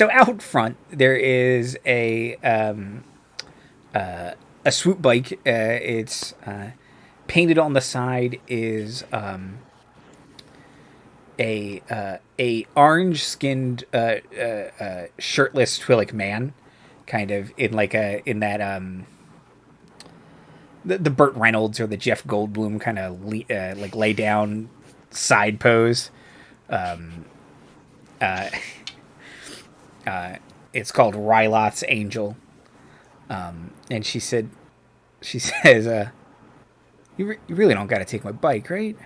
S1: out front there is a swoop bike. It's painted on the side is a orange skinned shirtless Twi'lek man, kind of in that the Burt Reynolds or the Jeff Goldblum kind of lay down side pose. It's called Ryloth's Angel. And she says, you really don't got to take my bike, right?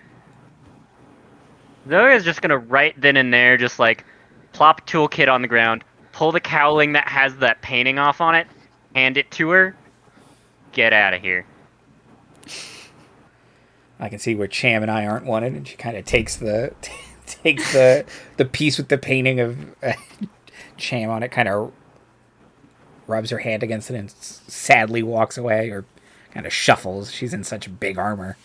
S3: Zoga's just gonna right then and there just like plop a toolkit on the ground, pull the cowling that has that painting off on it, hand it to her, get out of here.
S1: I can see where Cham and I aren't wanted, and she kind of takes the piece with the painting of Cham on it, kind of rubs her hand against it, and sadly walks away, or kind of shuffles. She's in such big armor.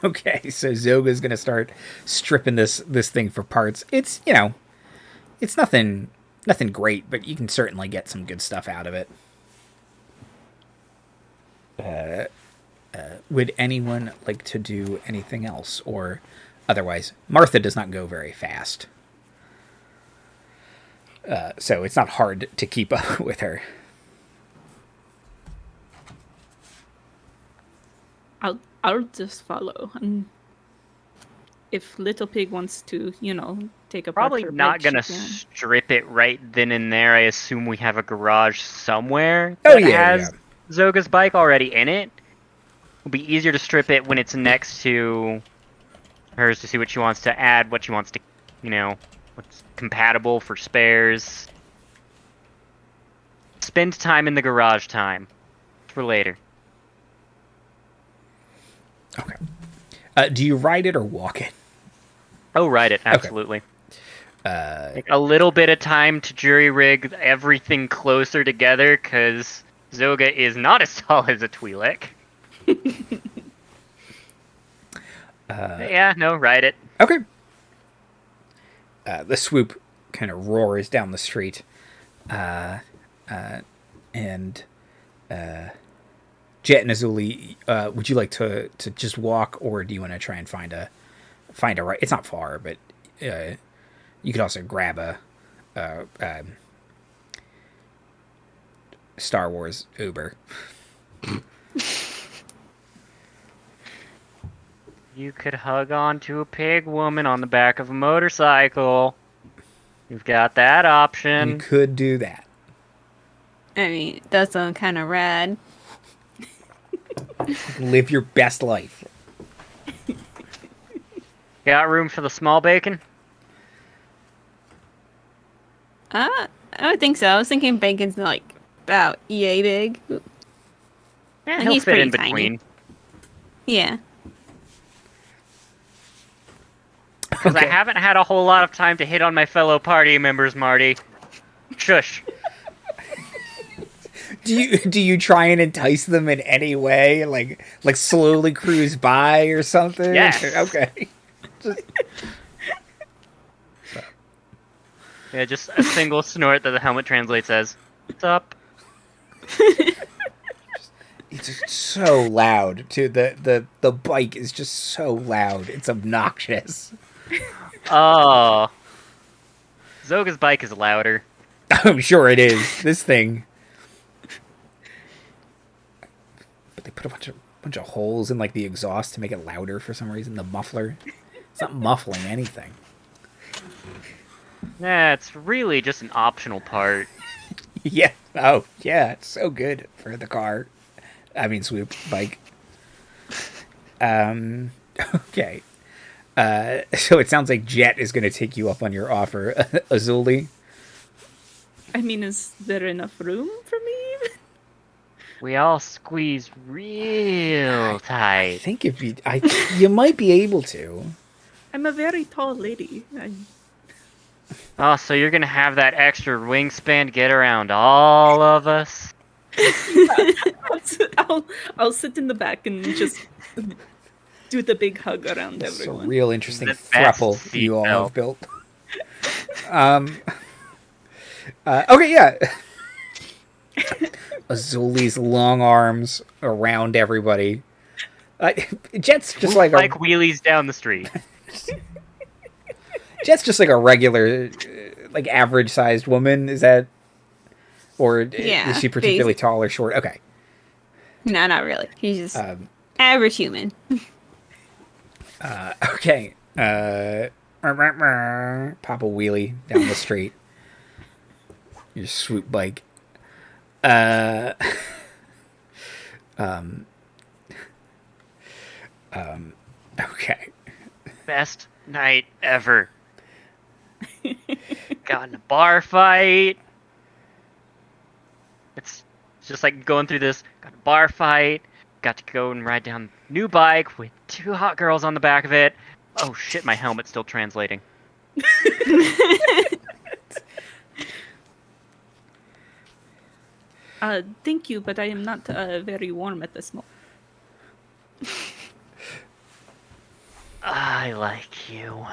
S1: Okay, so Zoga's gonna start stripping this thing for parts. It's it's nothing great, but you can certainly get some good stuff out of it. Would anyone like to do anything else, or otherwise? Martha does not go very fast, so it's not hard to keep up with her.
S2: I'll just follow. And if Little Pig wants to, take apart
S3: Probably
S2: her
S3: not
S2: bike,
S3: gonna
S2: she can.
S3: strip it right then and there. I assume we have a garage somewhere
S1: Oh,
S3: that
S1: yeah,
S3: has Zoga's bike already in it. It'll be easier to strip it when it's next to hers to see what she wants to add, what she wants to, what's compatible for spares. Spend time in the garage time for later.
S1: Okay. Do you ride it or walk it?
S3: Oh, ride it, absolutely. Take a little bit of time to jury rig everything closer together, because Zoga is not as tall as a Twi'lek. Yeah, no, ride it.
S1: Okay. The swoop kind of roars down the street, and Jet and Azuli, would you like to just walk, or do you want to try and find a ride? It's not far, but you could also grab a Star Wars Uber.
S3: You could hug on to a pig woman on the back of a motorcycle. You've got that
S1: You
S3: option.
S1: could do that.
S4: I mean, that sounds kind of rad.
S1: Live your best life.
S3: Got room for the small bacon?
S4: I would think so. I was thinking bacon's like about yay big.
S3: Yeah,
S4: And
S3: he'll
S4: he's
S3: fit in
S4: pretty tiny.
S3: between.
S4: Yeah.
S3: Because I haven't had a whole lot of time to hit on my fellow party members, Marty. Shush.
S1: Do you try and entice them in any way, like slowly cruise by or something?
S3: Yes.
S1: Okay.
S3: Yeah, just a single snort that the helmet translates as, "What's up?"
S1: It's just so loud too. The bike is just so loud. It's obnoxious.
S3: Oh. Zoga's bike is louder.
S1: I'm sure it is. This thing. But they put a bunch of holes in like the exhaust to make it louder for some reason. The muffler. It's not muffling anything.
S3: Nah, it's really just an optional part.
S1: Yeah. Oh, yeah. It's so good for the car. I mean, swoop bike. Okay. So it sounds like Jet is going to take you up on your offer, Azuli.
S2: I mean, is there enough room for me?
S3: We all squeeze real
S1: I
S3: tight.
S1: think you might be able to.
S2: I'm a very tall lady.
S3: Oh, so you're gonna have that extra wingspan to get around all of us?
S2: I'll sit in the back and just do the big hug around
S1: It's a
S2: everyone.
S1: real interesting
S3: The best
S1: throuple you all
S3: seatbelt.
S1: have built. Okay, yeah. Azuli's long arms around everybody. Jet's just like
S3: wheelies down the street.
S1: Jet's just like a regular, like average-sized woman. Is that, or
S4: Yeah,
S1: is she particularly tall or short? Okay.
S4: No, not really. He's just average human.
S1: Okay. Pop a wheelie down the street. Your swoop bike. Okay.
S3: Best night ever. Got in a bar fight. It's just like going through this. Got a bar fight. Got to go and ride down a new bike with 2 hot girls on the back of it. Oh shit, my helmet's still translating.
S2: Thank you, but I am not very warm at this moment.
S3: I like you.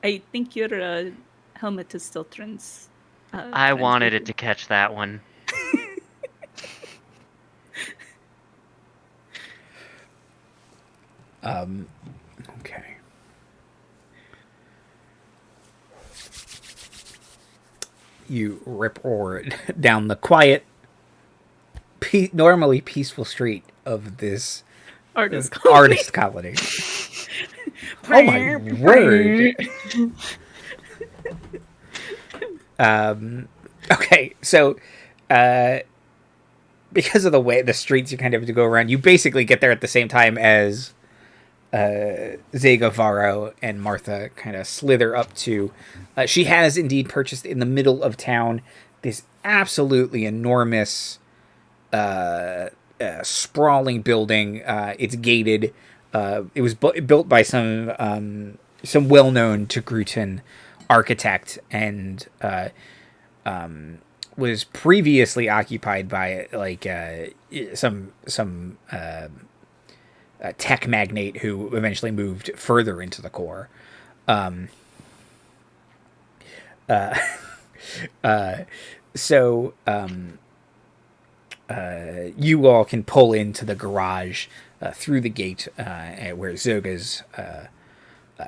S2: I think your helmet is still
S3: I wanted it
S2: translated.
S3: to catch that one.
S1: Okay. You rip roar down the quiet, normally peaceful street of this
S2: Artist
S1: artist colony. Oh my word. Okay, so because of the way the streets you kind of have to go around, you basically get there at the same time as Zega, Varro, and Martha kind of slither up to. She has indeed purchased in the middle of town this absolutely enormous, sprawling building. It's gated. It was built by some well-known Tegrutan architect and was previously occupied by like some tech magnate who eventually moved further into the core. So you all can pull into the garage through the gate where Zoga's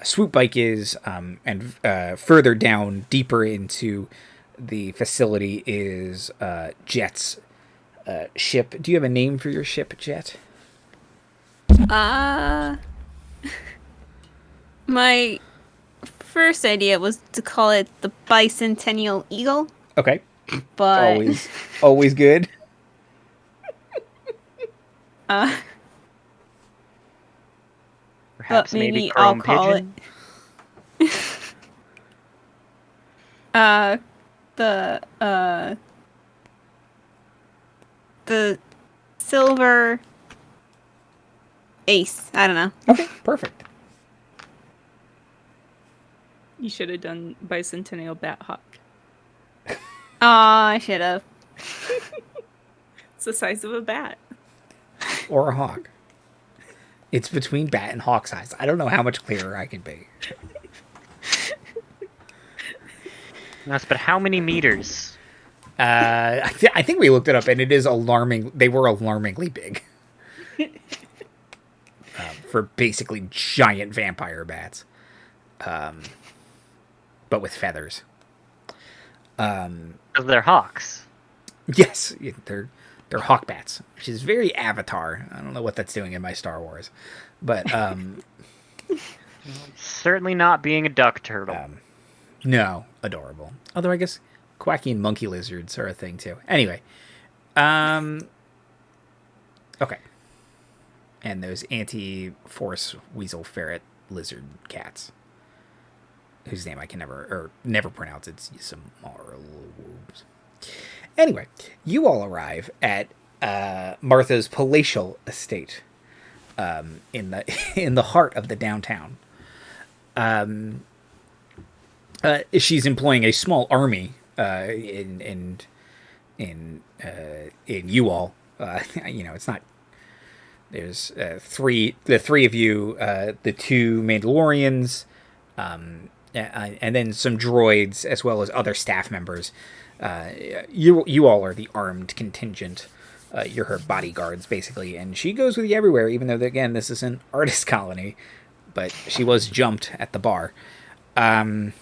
S1: swoop bike is, and further down, deeper into the facility is Jet's ship. Do you have a name for your ship, Jet?
S4: My first idea was to call it the Bicentennial Eagle,
S1: Okay,
S4: but
S1: always good.
S3: Perhaps
S4: maybe
S3: Chrome
S4: I'll call
S3: Pigeon?
S4: the Silver Ace. I don't know.
S1: Okay, perfect.
S2: You should have done Bicentennial Bat Hawk.
S4: Aw, I should have.
S2: It's the size of a bat.
S1: Or a hawk. It's between bat and hawk size. I don't know how much clearer I can be.
S3: Yes, but how many meters?
S1: I think we looked it up, and it is alarming. They were alarmingly big for basically giant vampire bats, but with feathers.
S3: Because they're hawks.
S1: Yes, they're hawk bats, which is very Avatar. I don't know what that's doing in my Star Wars, but
S3: Certainly not being a duck turtle.
S1: no, adorable. Although I guess quacky and monkey lizards are a thing too. Anyway, okay. And those anti-force weasel ferret lizard cats, whose name I can never pronounce. It's some wolves. Anyway, you all arrive at Martha's palatial estate in the heart of the downtown. She's employing a small army in you all. It's not. There's the three of you, the two Mandalorians, and then some droids, as well as other staff members. You all are the armed contingent. You're her bodyguards, basically, and she goes with you everywhere, even though, again, this is an artist colony, but she was jumped at the bar. Okay.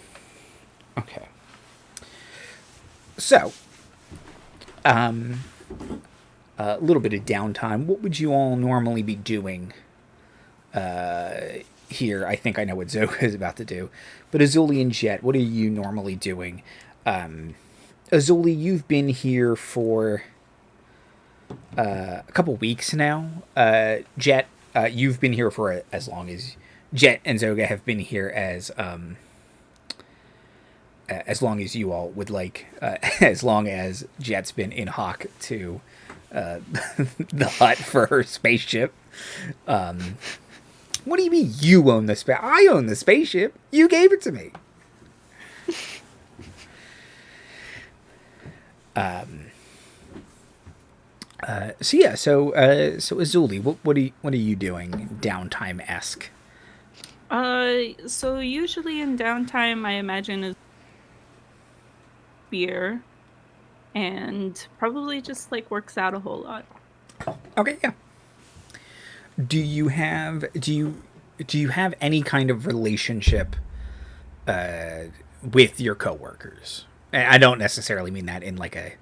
S1: So, a little bit of downtime. What would you all normally be doing here? I think I know what Zoga is about to do. But Azuli and Jet, what are you normally doing? Azuli, you've been here for a couple weeks now. Jet, you've been here for as long as... Jet and Zoga have been here as long as you all would like. As long as Jet's been in Hawk to... the hut for her spaceship. What do you mean you own the spaceship? I own the spaceship. You gave it to me. So Azuli, what are you doing downtime esque?
S2: So usually in downtime, I imagine is beer, and probably just like works out a whole lot.
S1: Okay, yeah. Do you have any kind of relationship with your coworkers? And I don't necessarily mean that in like a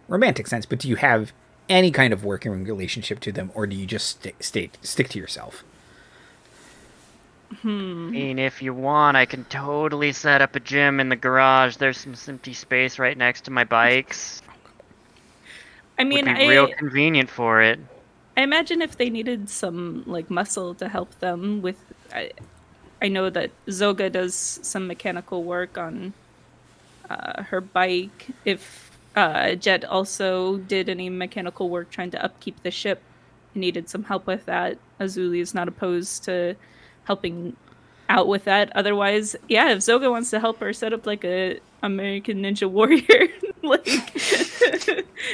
S1: romantic sense, but do you have any kind of working relationship to them, or do you just stick to yourself?
S3: I mean, if you want, I can totally set up a gym in the garage. There's some empty space right next to my bikes.
S2: I mean,
S3: Would be real convenient for it.
S2: I imagine if they needed some like muscle to help them with, I know that Zoga does some mechanical work on her bike. If Jet also did any mechanical work trying to upkeep the ship and needed some help with that, Azuli is not opposed to helping out with that. Otherwise, yeah, if Zoga wants to help her set up like a American Ninja Warrior, like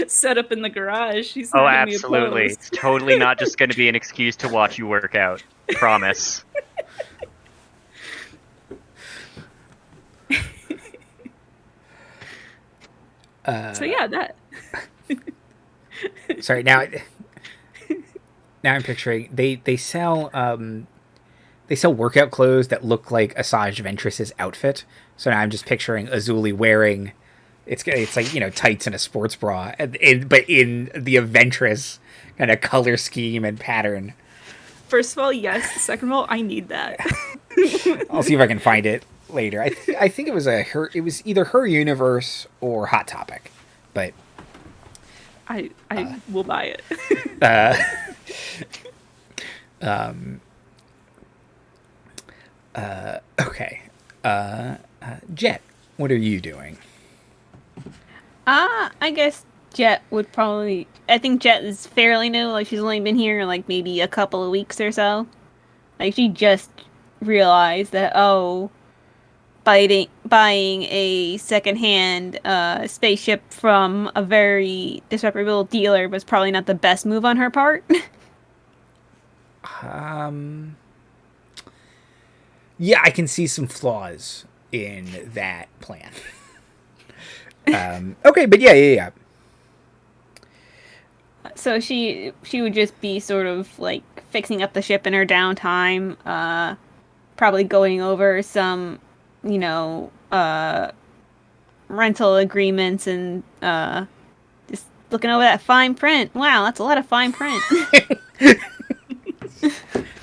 S2: set up in the garage, she's not gonna be
S3: absolutely.
S2: opposed.
S3: It's totally not just going to be an excuse to watch you work out. Promise.
S2: So yeah, that.
S1: Sorry, now I'm picturing they sell workout clothes that look like Asajj Ventress's outfit. So now I'm just picturing Azuli wearing it's like tights and a sports bra, but in the Ventress kind of color scheme and pattern.
S2: First of all, yes. Second of all, I need that.
S1: I'll see if I can find it later. I think it was either Her Universe or Hot Topic, but
S2: I will buy it.
S1: Okay. Jet, what are you doing?
S4: I guess Jet would probably. I think Jet is fairly new. Like, she's only been here like maybe a couple of weeks or so. Like, she just realized that buying a secondhand spaceship from a very disreputable dealer was probably not the best move on her part.
S1: Yeah, I can see some flaws in that plan. Okay, but yeah.
S4: So she would just be sort of like fixing up the ship in her downtime, probably going over some, rental agreements and just looking over that fine print. Wow, that's a lot of fine print.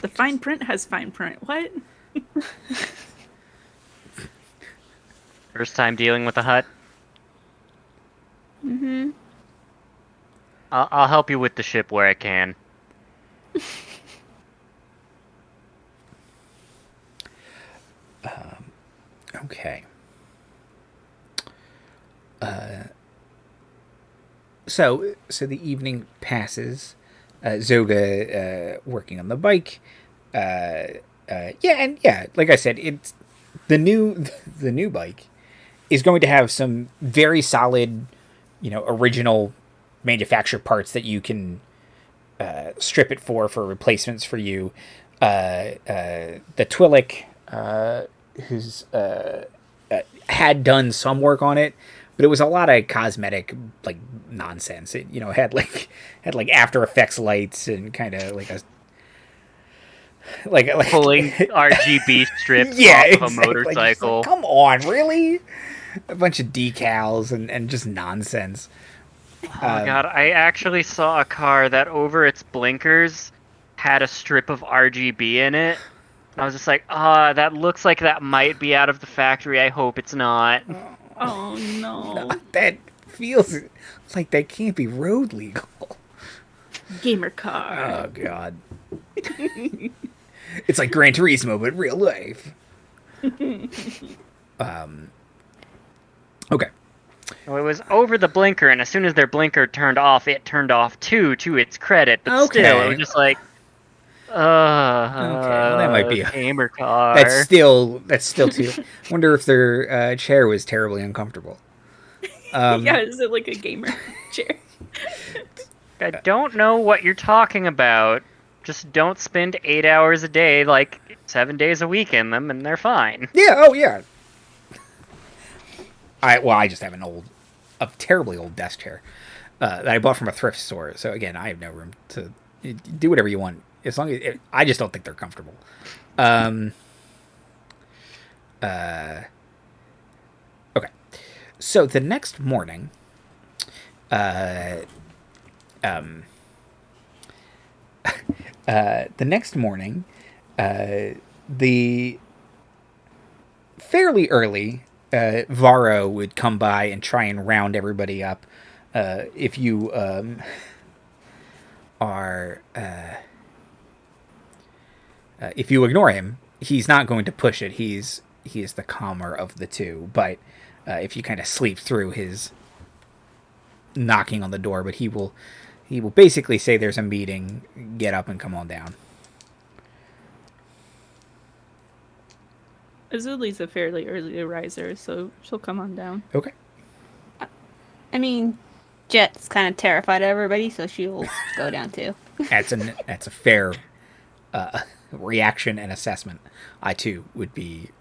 S2: The fine print has fine print. What?
S3: First time dealing with a hut.
S4: Mm-hmm.
S3: I'll help you with the ship where I can.
S1: Okay. So the evening passes. Zoga working on the bike. Like I said, it's the new bike is going to have some very solid, original manufacturer parts that you can strip it for replacements for you. The Twillick, who's had done some work on it, but it was a lot of cosmetic like nonsense. It had After Effects lights and kind of like a like
S3: pulling RGB strips off
S1: exactly.
S3: of a motorcycle.
S1: Come on, really? A bunch of decals and just nonsense.
S3: Oh god, I actually saw a car that over its blinkers had a strip of RGB in it. And I was just like, that looks like that might be out of the factory. I hope it's not.
S2: Oh no.
S1: That feels like that can't be road legal.
S2: Gamer car.
S1: Oh god. It's like Gran Turismo, but real life. Okay.
S3: Well, it was over the blinker, and as soon as their blinker turned off, it turned off too, to its credit. But still, it was just like,
S1: okay, well, that might be a
S3: gamer car.
S1: That's still too. Wonder if their chair was terribly uncomfortable.
S2: Yeah, is it like a gamer chair?
S3: I don't know what you're talking about. Just don't spend 8 hours a day, like 7 days a week in them, and they're fine.
S1: Yeah, oh yeah. I just have a terribly old desk chair that I bought from a thrift store. So again, I have no room to do whatever you want. As long as I just don't think they're comfortable. Okay. So the next morning, the fairly early, Varro would come by and try and round everybody up. If you if you ignore him, he's not going to push it. He is the calmer of the two. But if you kind of sleep through his knocking on the door, but he will basically say there's a meeting, get up and come on down.
S2: Azuli's a fairly early riser, so she'll come on down.
S1: Okay.
S4: I mean, Jet's kind of terrified of everybody, so she'll go down too.
S1: That's a fair reaction and assessment. I too would be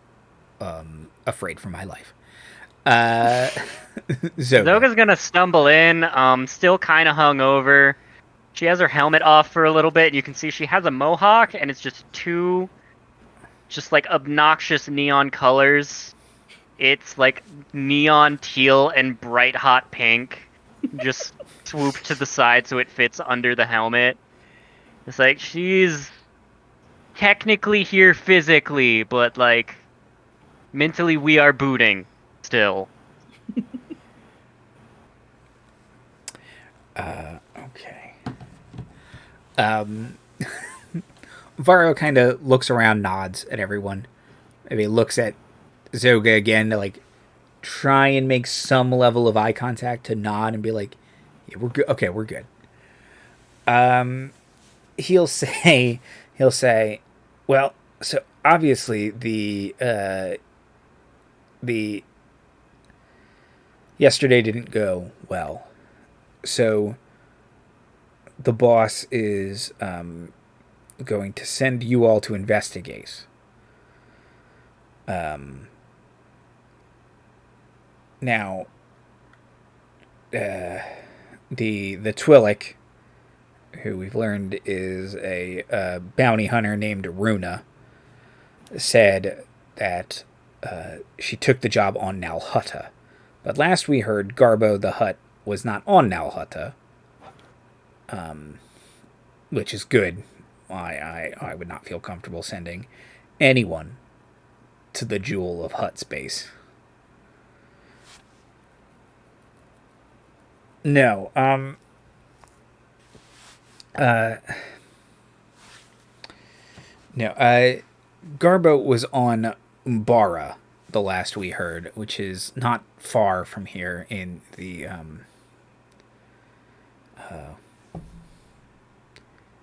S1: afraid for my life.
S3: Zoga's gonna stumble in, still kind of hungover. She has her helmet off for a little bit. You can see she has a mohawk, and it's just two, like obnoxious neon colors. It's like neon teal and bright hot pink, just swooped to the side so it fits under the helmet. It's like she's technically here physically, but like mentally we are booting still.
S1: Okay. Varro kind of looks around, nods at everyone. Maybe looks at Zoga again to like try and make some level of eye contact, to nod and be like, "Yeah, we're good. Okay, we're good." He'll say, "Well, so obviously the yesterday didn't go well. So the boss is going to send you all to investigate. Now, the Twillick, who we've learned is a bounty hunter named Runa, said that she took the job on Nalhutta. But last we heard, Garbo the Hutt was not on Nalhutta, which is good. I would not feel comfortable sending anyone to the Jewel of Hutt space. No, Garbo was on Umbara the last we heard, which is not far from here in the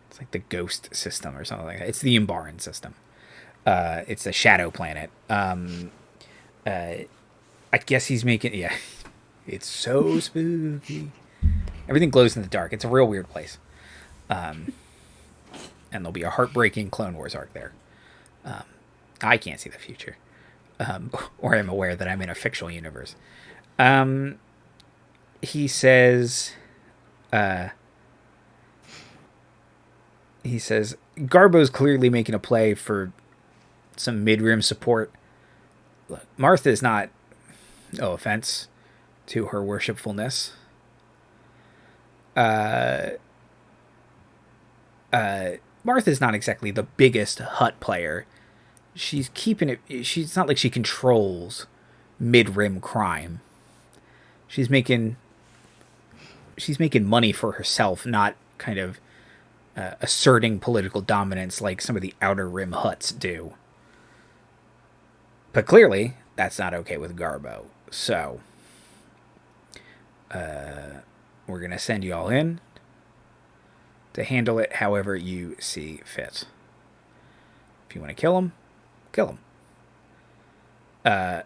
S1: it's like the Ghost system or something like that. It's the Umbaran system. It's a shadow planet. I guess he's making, yeah. It's so spooky. Everything glows in the dark. It's a real weird place. And there'll be a heartbreaking Clone Wars arc there. I can't see the future. Or I'm aware that I'm in a fictional universe. He says, Garbo's clearly making a play for some mid-rim support. Look, Martha is not, no offense to her worshipfulness, Martha's not exactly the biggest Hutt player. She's keeping it. It's not like she controls mid-rim crime. She's making money for herself, not kind of asserting political dominance like some of the Outer Rim Hutts do. But clearly, that's not okay with Garbo. So, we're going to send you all in to handle it however you see fit. If you want to kill him, kill him.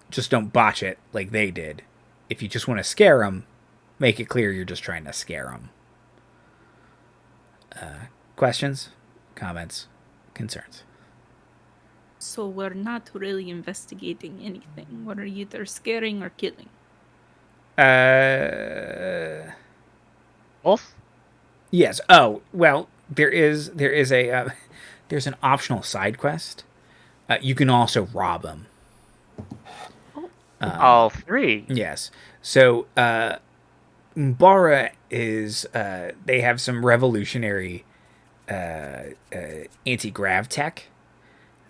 S1: Just don't botch it like they did. If you just want to scare him, make it clear you're just trying to scare him. Questions, comments, concerns?
S2: So we're not really investigating anything. We're either scaring or killing.
S3: Both?
S1: Yes. Oh, well, there's a there's an optional side quest. You can also rob them.
S3: All three.
S1: Yes. So Mbara is they have some revolutionary anti-grav tech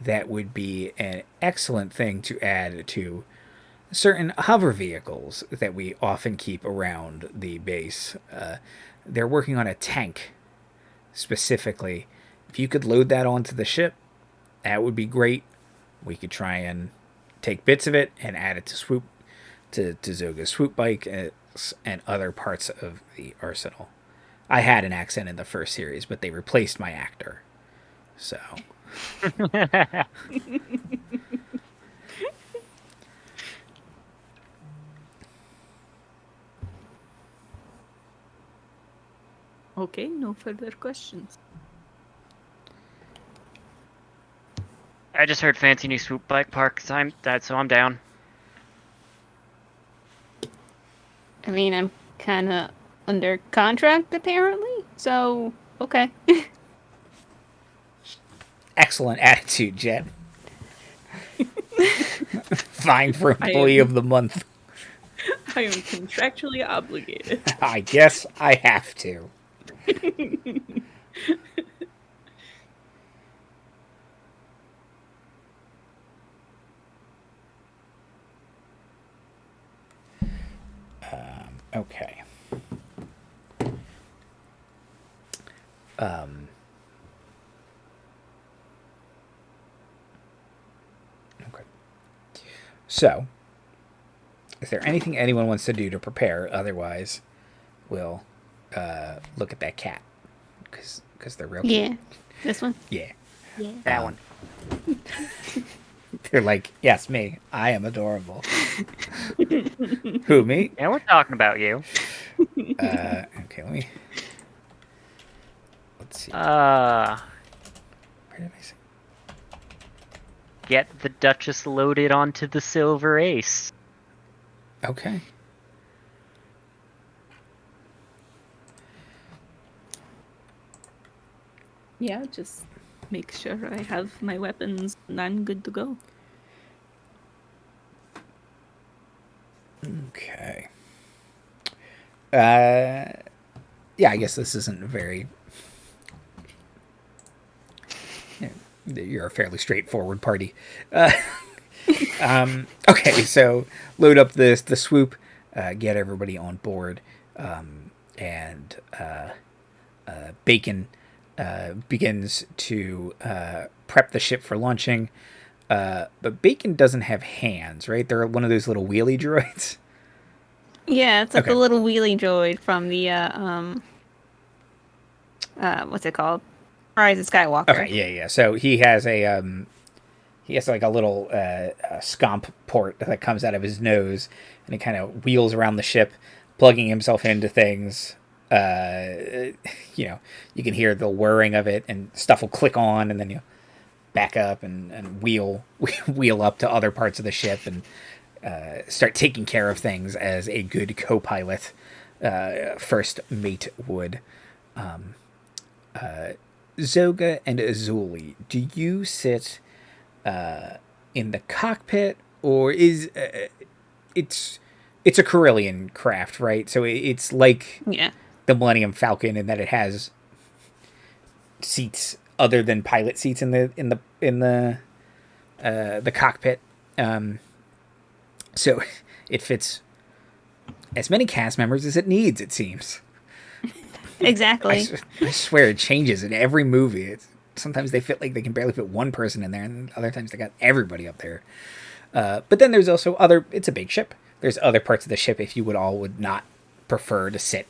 S1: that would be an excellent thing to add to certain hover vehicles that we often keep around the base. They're working on a tank specifically. If you could load that onto the ship, that would be great. We could try and take bits of it and add it to Zoga's swoop bike and other parts of the arsenal. I had an accent in the first series, but they replaced my actor. So.
S2: Okay, no further questions.
S3: I just heard fancy new swoop bike park time, so I'm down.
S4: I mean, I'm kind of under contract apparently, so okay.
S1: Excellent attitude, Jet. Fine for employee of the month.
S2: I am contractually obligated.
S1: I guess I have to. Okay. Okay. So, is there anything anyone wants to do to prepare? Otherwise, we'll look at that cat because they're real.
S4: Yeah,
S1: cute.
S4: this one.
S1: Yeah.
S4: Yeah.
S3: That one.
S1: They're like, yes, me. I am adorable. Who, me?
S3: Yeah, we're talking about you.
S1: Okay, let's see.
S3: Uh,
S1: Where did I say?
S3: Get the Duchess loaded onto the Silver Ace.
S1: Okay.
S2: Yeah, just make sure I have my weapons and I'm good to go.
S1: Okay. Yeah, I guess this isn't very. You're a fairly straightforward party. Okay, so load up the swoop, get everybody on board, and Bacon begins to prep the ship for launching. But Bacon doesn't have hands, right? They're one of those little wheelie droids.
S4: Yeah, it's like
S1: Okay.
S4: the little wheelie droid from the what's it called? Rise of Skywalker.
S1: Okay, yeah. So he has like a little scomp port that comes out of his nose, and he kind of wheels around the ship, plugging himself into things. You can hear the whirring of it, and stuff will click on, and then you back up and wheel up to other parts of the ship and start taking care of things as a good co-pilot first mate would. Zoga and Azuli, do you sit in the cockpit, or is it's a Corellian craft, right? So it's like
S4: Yeah.
S1: the Millennium Falcon in that it has seats other than pilot seats in the cockpit. So it fits as many cast members as it needs, it seems.
S4: Exactly.
S1: I swear it changes in every movie. Sometimes they fit like they can barely fit one person in there, and other times they got everybody up there. But then there's also it's a big ship. There's other parts of the ship if you would not prefer to sit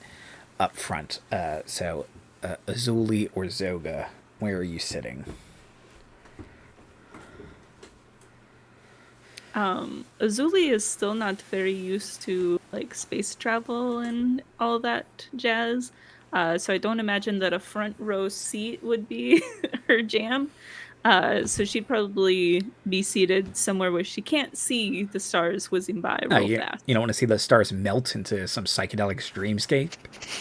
S1: up front. So Azuli or Zoga, where are you sitting?
S2: Azuli is still not very used to like space travel and all that jazz. so I don't imagine that a front row seat would be her jam. So she'd probably be seated somewhere where she can't see the stars whizzing by real fast.
S1: You don't want to see the stars melt into some psychedelic dreamscape?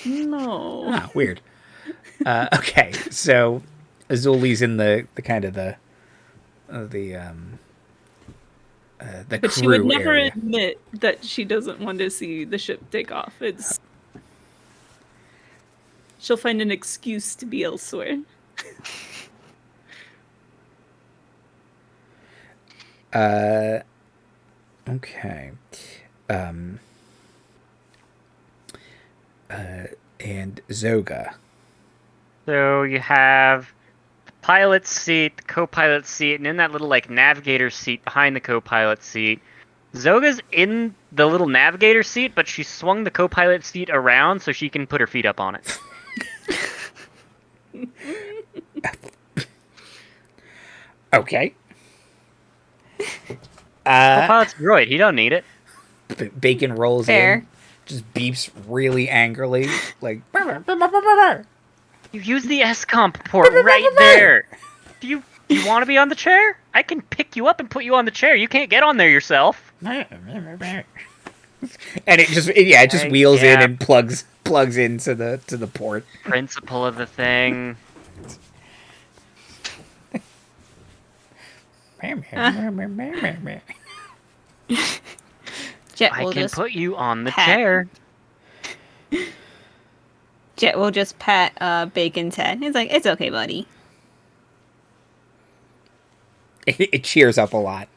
S2: No.
S1: Ah, weird. Okay, so Azuli's in the kind of the
S2: But she
S1: crew
S2: would never
S1: area.
S2: admit that she doesn't want to see the ship take off. She'll find an excuse to be elsewhere.
S1: Okay. And Zoga.
S3: So you have the pilot's seat, the co-pilot's seat, and in that little like navigator seat behind the co-pilot seat, Zoga's in the little navigator seat, but she swung the co-pilot seat around so she can put her feet up on it.
S1: Okay.
S3: Co-pilot's droid, he don't need it.
S1: Bacon rolls
S4: Fair.
S1: in, just beeps really angrily, like.
S3: You use the SCOMP port right there. Do you want to be on the chair? I can pick you up and put you on the chair. You can't get on there yourself.
S1: And it just wheels in and plugs into the port.
S3: Principle of the thing.
S4: Jet
S3: I
S4: will
S3: can
S4: just
S3: put you on the
S4: pat.
S3: chair.
S4: Jet will just pat Bacon's head. He's like, "It's okay, buddy."
S1: It cheers up a lot.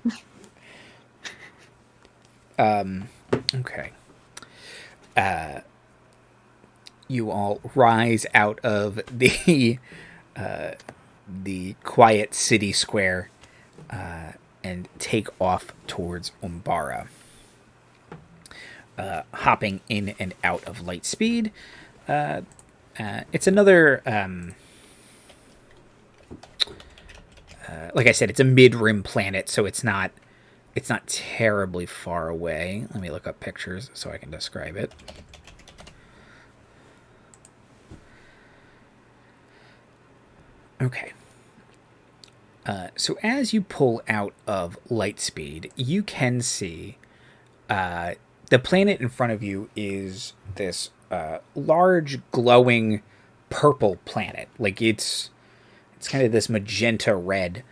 S1: Okay. You all rise out of the quiet city square and take off towards Umbara. Hopping in and out of light speed. It's another... like I said, it's a mid-rim planet, so it's not terribly far away. Let me look up pictures so I can describe it. Okay. So as you pull out of Lightspeed, you can see the planet in front of you is this large, glowing purple planet. Like it's kind of this magenta red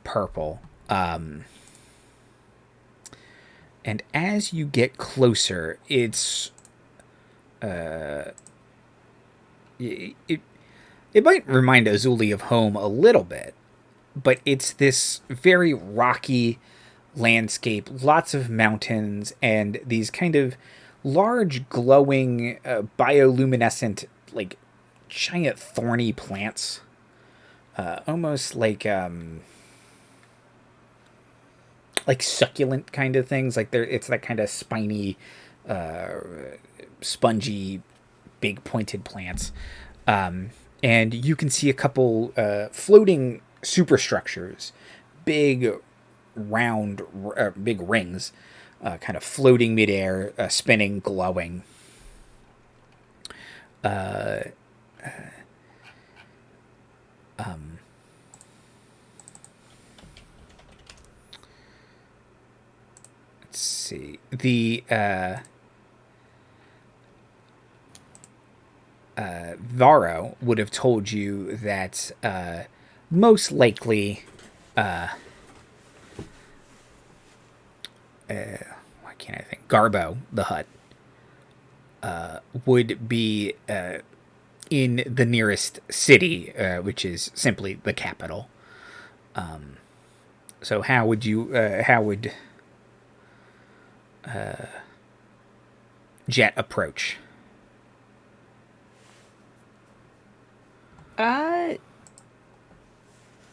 S1: purple. And as you get closer, it might remind Azuli of home a little bit, but it's this very rocky landscape, lots of mountains, and these kind of large, glowing, bioluminescent, like giant thorny plants. Almost like succulent kind of things. Like it's that kind of spiny, spongy, big pointed plants. And you can see a couple floating superstructures, big round, big rings, kind of floating midair, spinning, glowing. Let's see. The Varro would have told you that most likely why can't I think? Garbo, the hut, would be in the nearest city, which is simply the capital. So how would Jet approach?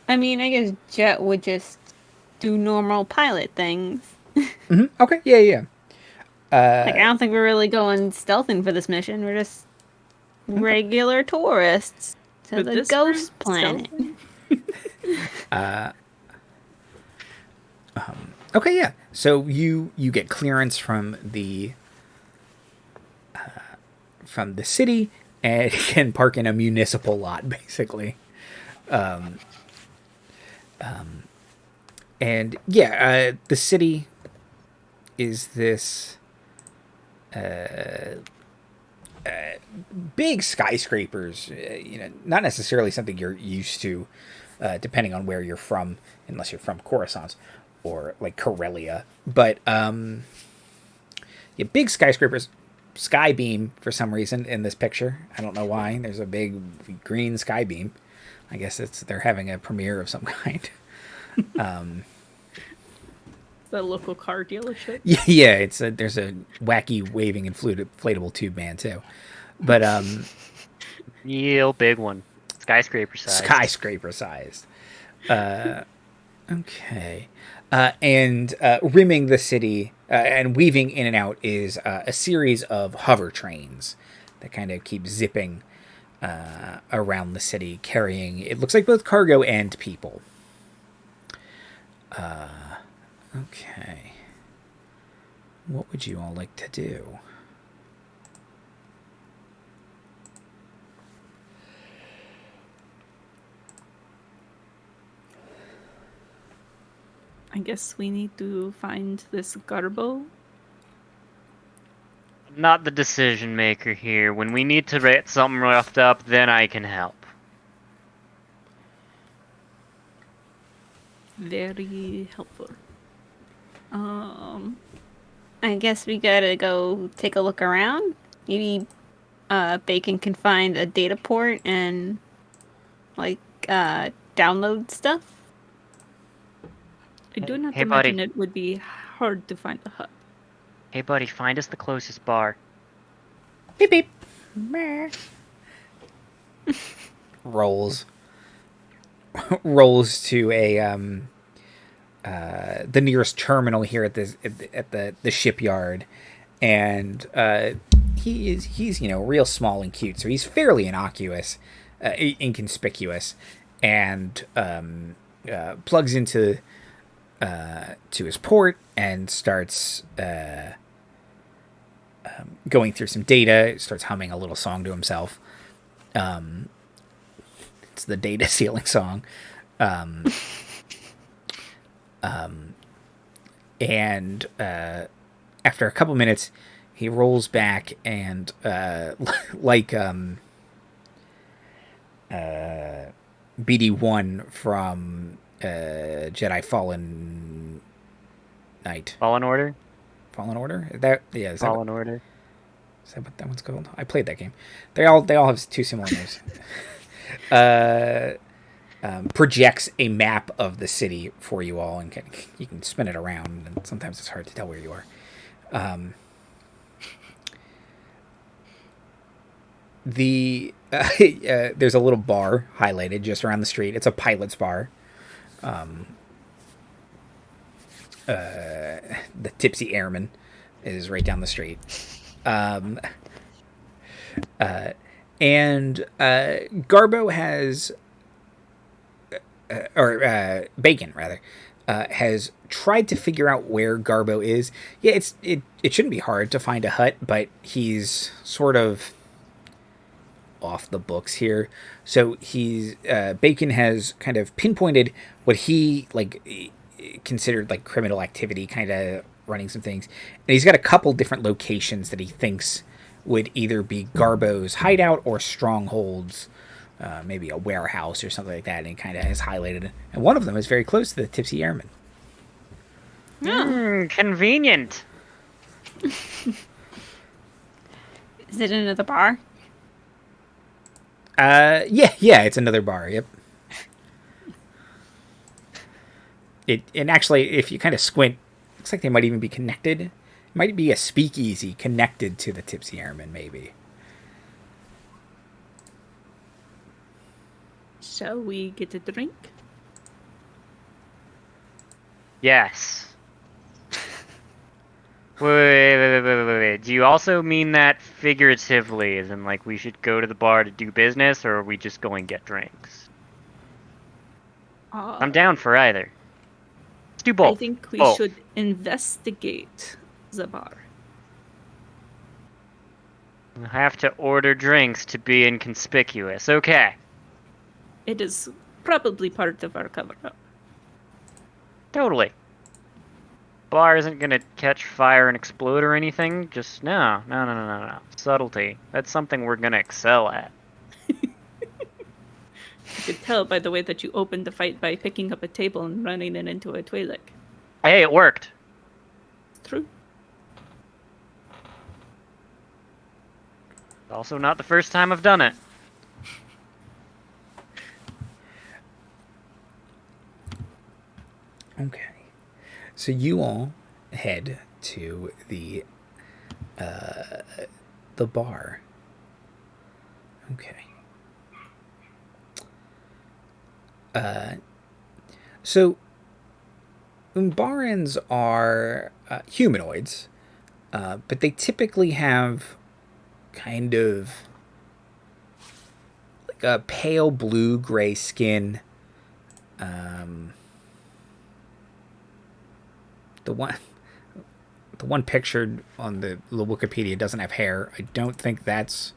S4: I mean, I guess Jet would just do normal pilot things.
S1: Mm-hmm. Okay, yeah.
S4: Like, I don't think we're really going stealthing for this mission. We're just regular tourists to
S2: But
S4: the
S2: this
S4: ghost
S2: time,
S4: planet.
S1: Okay, yeah. So you get clearance from the city, and can park in a municipal lot, basically. And yeah, the city is this big skyscrapers. Not necessarily something you're used to, depending on where you're from, unless you're from Coruscant or like Corellia. But yeah, big skyscrapers. Sky beam for some reason in this picture. I don't know why. There's a big green sky beam. I guess they're having a premiere of some kind.
S2: The local car dealership.
S1: Yeah, there's a wacky waving inflatable tube man too. But
S3: Real big one. Skyscraper size.
S1: Skyscraper sized. Okay. And rimming the city and weaving in and out is a series of hover trains that kind of keep zipping around the city, carrying, it looks like, both cargo and people. Okay. What would you all like to do?
S2: I guess we need to find this Garbo.
S3: I'm not the decision maker here. When we need to get something roughed up, then I can help.
S2: Very helpful.
S4: I guess we gotta go take a look around. Maybe Bacon can find a data port and like download stuff.
S2: I do not
S3: Hey,
S2: imagine
S3: buddy.
S2: it would be hard to find a hub.
S3: Hey, buddy, find us the closest bar.
S1: Beep beep. Meh. Rolls to a the nearest terminal here at the shipyard, and he's real small and cute, so he's fairly inconspicuous, and plugs into to his port and starts going through some data. Starts humming a little song to himself. It's the data sealing song. And after a couple minutes, he rolls back and like BD1 from Jedi Fallen Knight.
S3: Fallen Order?
S1: Fallen Order? Is that
S3: Fallen Order.
S1: Is that what that one's called? I played that game. They all have two similar names. Projects a map of the city for you all, and you can spin it around, and sometimes it's hard to tell where you are. There's a little bar highlighted just around the street. It's a pilot's bar. The Tipsy Airman is right down the street. And Garbo has, Bacon rather, has tried to figure out where Garbo is. Yeah, it shouldn't be hard to find a hut, but he's sort of off the books here. So Bacon has kind of pinpointed what he considered like criminal activity, kind of running some things, and he's got a couple different locations that he thinks would either be Garbo's hideout or strongholds, maybe a warehouse or something like that, and he kind of has highlighted it. And one of them is very close to the Tipsy Airman.
S3: Convenient.
S4: Is it another bar?
S1: Yeah, it's another bar. Yep. And actually, if you kind of squint, looks like they might even be connected. It might be a speakeasy connected to the Tipsy Airman, maybe.
S2: Shall we get a drink?
S3: Yes. Wait. Do you also mean that figuratively, as in like we should go to the bar to do business, or are we just going to get drinks? I'm down for either. Let's do both.
S2: I think we
S3: Both.
S2: should investigate the bar.
S3: I have to order drinks to be inconspicuous. Okay.
S2: It is probably part of our cover-up.
S3: Totally. Bar isn't gonna catch fire and explode or anything. Just no. Subtlety. That's something we're gonna excel at.
S2: You could tell by the way that you opened the fight by picking up a table and running it into a Twi'lek.
S3: Hey, it worked.
S2: True.
S3: Also not the first time I've done it.
S1: Okay. So you all head to the bar. Okay. So Umbarans are humanoids, but they typically have kind of like a pale blue-gray skin. The one pictured on the Wikipedia doesn't have hair. I don't think that's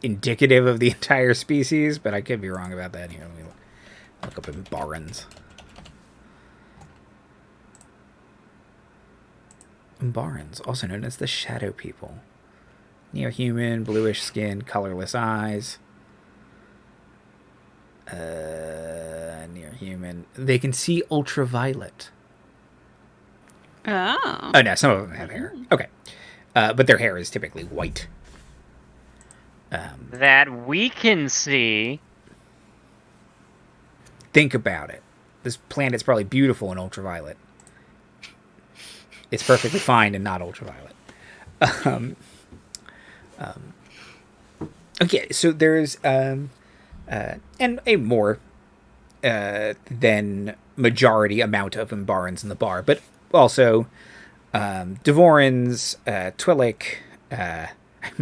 S1: indicative of the entire species, but I could be wrong about that. Here, let me look up in Umbarans. Umbarans, also known as the Shadow People. Neo-human, bluish skin, colorless eyes. Near-human. They can see ultraviolet.
S4: Oh.
S1: Oh, no, some of them have hair. Okay. But their hair is typically white.
S3: That we can see.
S1: Think about it. This planet's probably beautiful in ultraviolet. It's perfectly fine and not ultraviolet. Okay, so there's and a more than majority amount of Umbarans in the bar, but also Devorans, Twi'lek, I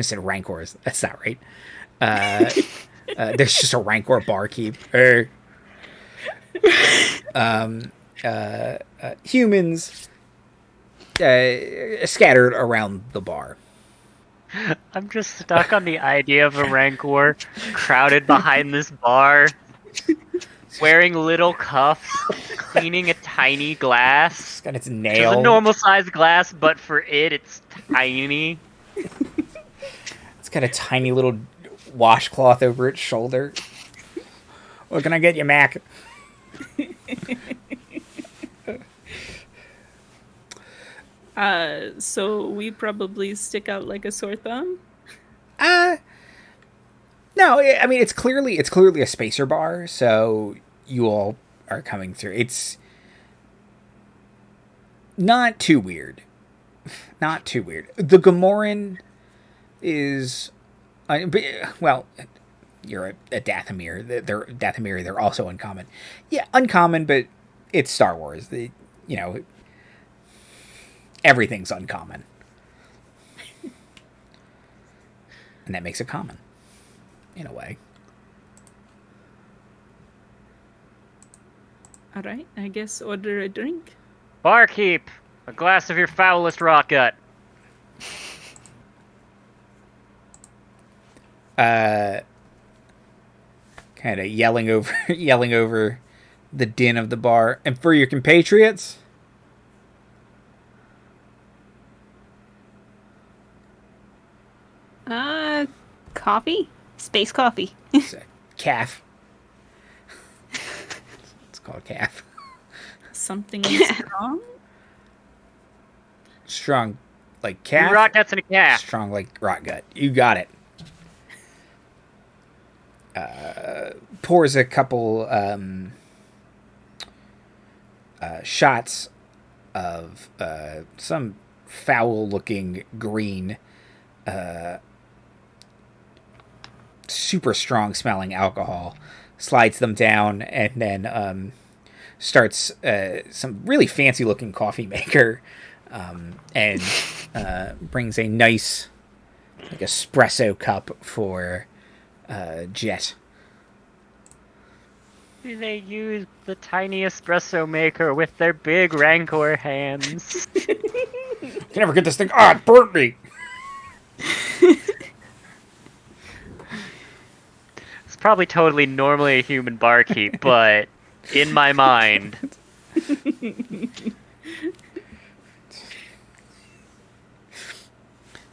S1: said Rancors. That's not right. There's just a Rancor barkeep. Humans scattered around the bar.
S3: I'm just stuck on the idea of a Rancor crowded behind this bar, wearing little cuffs, cleaning a tiny glass.
S1: It's got its
S3: It's
S1: nail.
S3: a normal sized glass, but for it's tiny.
S1: It's got a tiny little washcloth over its shoulder. What can I get you, Mac?
S2: So we probably stick out like a sore thumb.
S1: No, I mean it's clearly a spacer bar, so you all are coming through. It's not too weird. Not too weird. The Gamoran is, well, you're a Dathomir. They're Dathomiri. They're also uncommon. Yeah, uncommon, but it's Star Wars. Everything's uncommon, and that makes it common, in a way.
S2: All right, I guess order a drink.
S3: Barkeep, a glass of your foulest rot gut.
S1: Kind of yelling over the din of the bar. And for your compatriots,
S4: Coffee? Space coffee.
S1: it's a calf. It's called calf.
S2: Something strong?
S1: Strong like calf.
S3: Rot guts and a calf.
S1: Strong like rot gut. You got it. Pours a couple shots of some foul-looking green, super strong-smelling alcohol, slides them down, and then starts some really fancy-looking coffee maker, and brings a nice like espresso cup for Jet.
S3: Do they use the tiny espresso maker with their big Rancor hands?
S1: Can never get this thing. Ah, it burnt me.
S3: It's probably totally normally a human barkeep, but in my mind,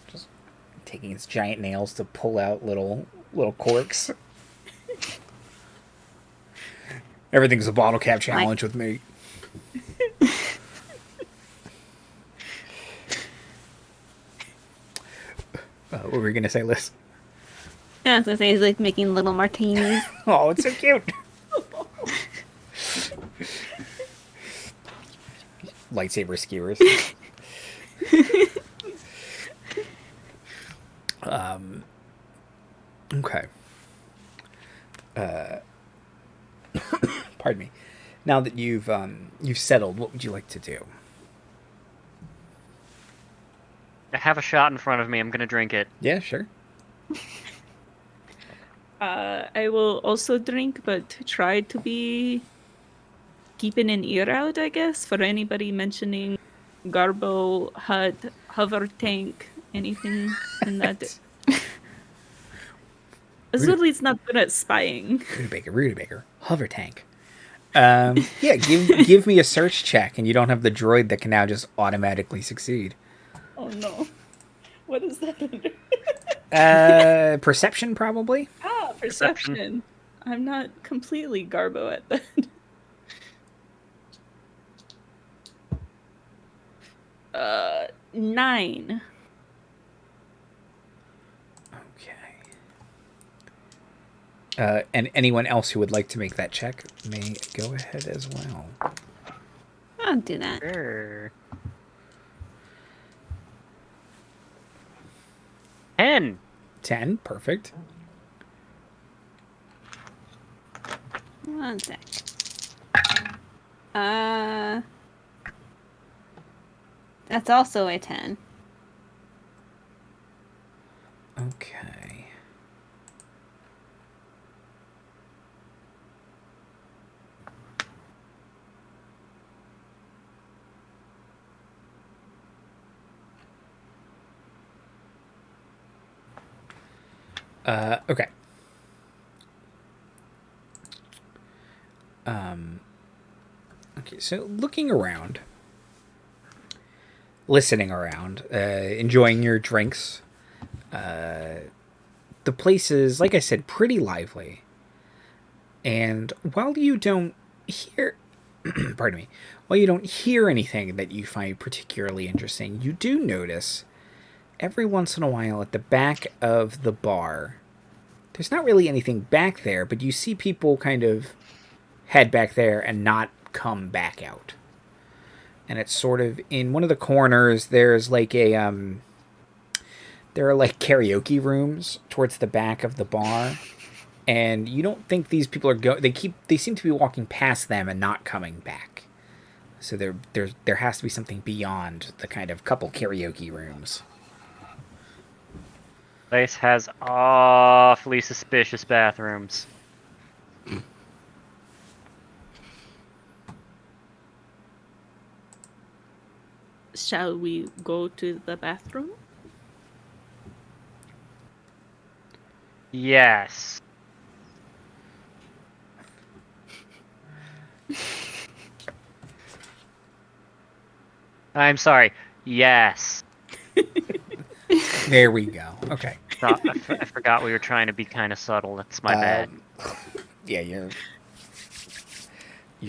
S1: Just taking its giant nails to pull out little corks. Everything's a bottle cap challenge with me. What were we gonna say, Liz?
S4: Yeah, I was gonna say he's like making little martinis.
S1: Oh, it's so cute. Lightsaber skewers. Okay. Pardon me. Now that you've settled, what would you like to do?
S3: I have a shot in front of me. I'm gonna drink it.
S1: Yeah, sure.
S2: I will also drink, but try to be keeping an ear out, I guess, for anybody mentioning Garbo, HUD, hover tank, anything in that. Azuli's not good at spying.
S1: Rudibaker. Hover tank. Yeah, give me a search check, and you don't have the droid that can now just automatically succeed.
S2: Oh no. What is that under?
S1: Perception, probably?
S2: Perception. I'm not completely Garbo at that. 9.
S1: Okay. And anyone else who would like to make that check may go ahead as well.
S4: I'll do that.
S3: Sure. 10.
S1: 10, perfect.
S4: One sec. That's also a 10.
S1: Okay. Okay. Okay, so looking around, listening around, enjoying your drinks, the place is, like I said, pretty lively. And while you don't hear, pardon me, while you don't hear anything that you find particularly interesting, you do notice every once in a while at the back of the bar, there's not really anything back there, but you see people kind of head back there and not come back out. And it's sort of in one of the corners, there's like a there are like karaoke rooms towards the back of the bar, and you don't think these people are they seem to be walking past them and not coming back. So there has to be something beyond the kind of couple karaoke rooms.
S3: Place has awfully suspicious bathrooms.
S2: Shall we go to the bathroom?
S3: Yes. I'm sorry. Yes.
S1: There we go. Okay.
S3: I forgot we were trying to be kind of subtle. That's my bad.
S1: Yeah, you're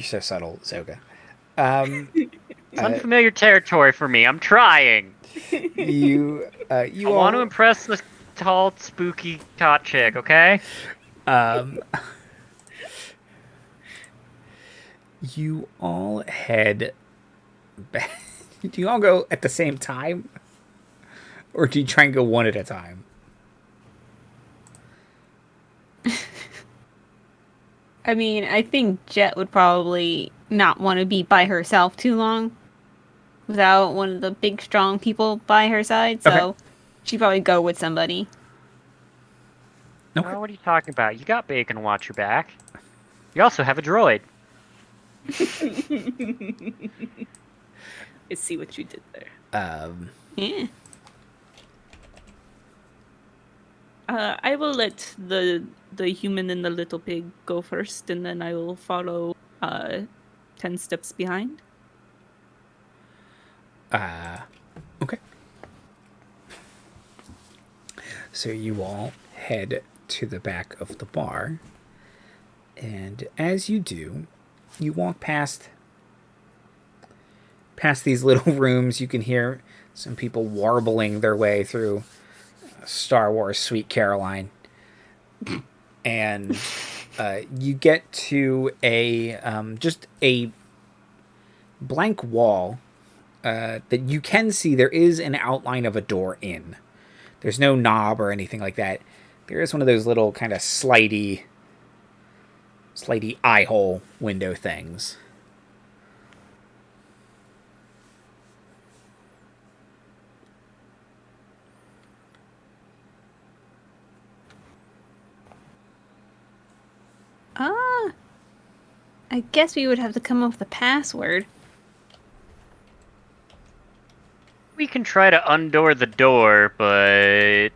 S1: so subtle, Zoga.
S3: It's unfamiliar territory for me. I'm trying.
S1: You
S3: I want to impress the tall, spooky hot chick. Okay.
S1: You all head back. Do you all go at the same time? Or do you try and go one at a time?
S4: I mean, I think Jet would probably not want to be by herself too long without one of the big, strong people by her side, so
S1: Okay.
S4: she'd probably go with somebody.
S1: Okay.
S3: Oh, what are you talking about? You got Bacon to watch your back. You also have a droid.
S2: I see what you did there.
S4: Yeah.
S2: I will let the human and the little pig go first, and then I will follow 10 steps behind.
S1: Okay. So you all head to the back of the bar, and as you do, you walk past these little rooms. You can hear some people warbling their way through Star Wars Sweet Caroline, and you get to a just a blank wall that you can see. There is an outline of a door in. There's no knob or anything like that. There is one of those little kind of slidey eye hole window things.
S4: I guess we would have to come up with a password.
S3: We can try to undoor the door, but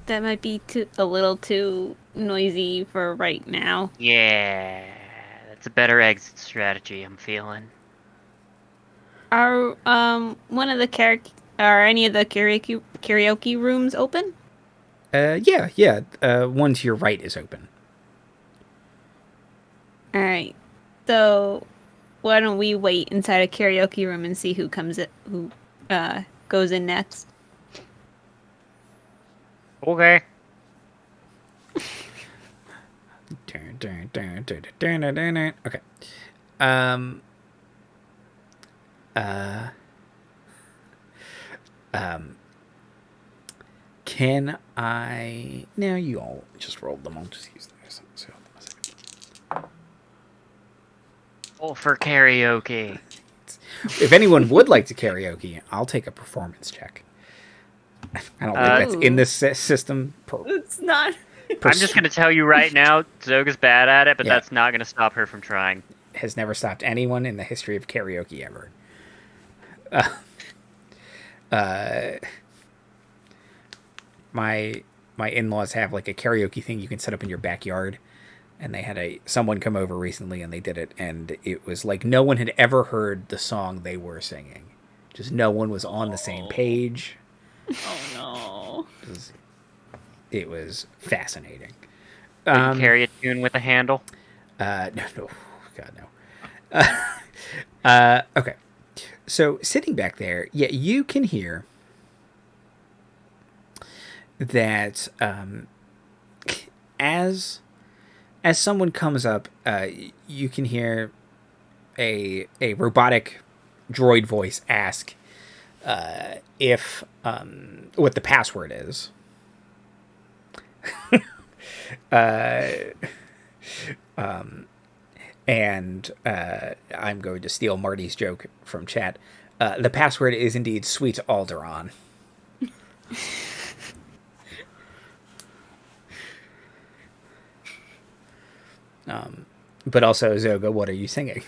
S4: That might be a little too noisy for right now.
S3: yeah, that's a better exit strategy, I'm feeling.
S4: Are one of the are any of the karaoke rooms open?
S1: Yeah. One to your right is open.
S4: All right. So why don't we wait inside a karaoke room and see who goes in next?
S3: Okay.
S1: Okay. Can I... No, you all just rolled them. I'll just use those. So,
S3: Oh, for karaoke.
S1: if anyone would like to karaoke, I'll take a performance check. I don't think that's in this system.
S2: It's not.
S3: I'm just going to tell you right now, Zoga's bad at it, but
S1: Yeah.
S3: that's not going to stop her from trying.
S1: Has never stopped anyone in the history of karaoke ever. My in-laws have like a karaoke thing you can set up in your backyard, and they had someone come over recently and they did it, and it was like no one had ever heard the song they were singing. Just no one was on the same page.
S2: Oh no.
S1: It was fascinating.
S3: Carry a tune with a handle.
S1: No, God no. Okay, so sitting back there, yeah, you can hear that as someone comes up, you can hear a robotic droid voice ask if what the password is. And I'm going to steal Marty's joke from chat. The password is indeed Sweet Alderaan. But also, Zoga, what are you singing?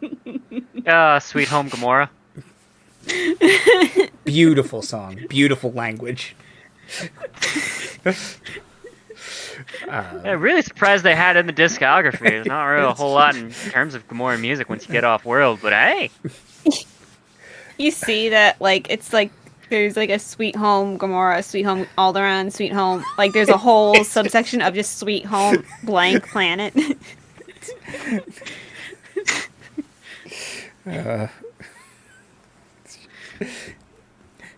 S3: Sweet Home Gamora.
S1: Beautiful song. Beautiful language.
S3: I'm really surprised they had it in the discography. There's not really a whole lot in terms of Gamora music once you get off world, but hey.
S4: You see that, like, it's like there's like a Sweet Home Gamora, Sweet Home Alderaan, Sweet Home. Like, there's a whole subsection of just Sweet Home blank planet.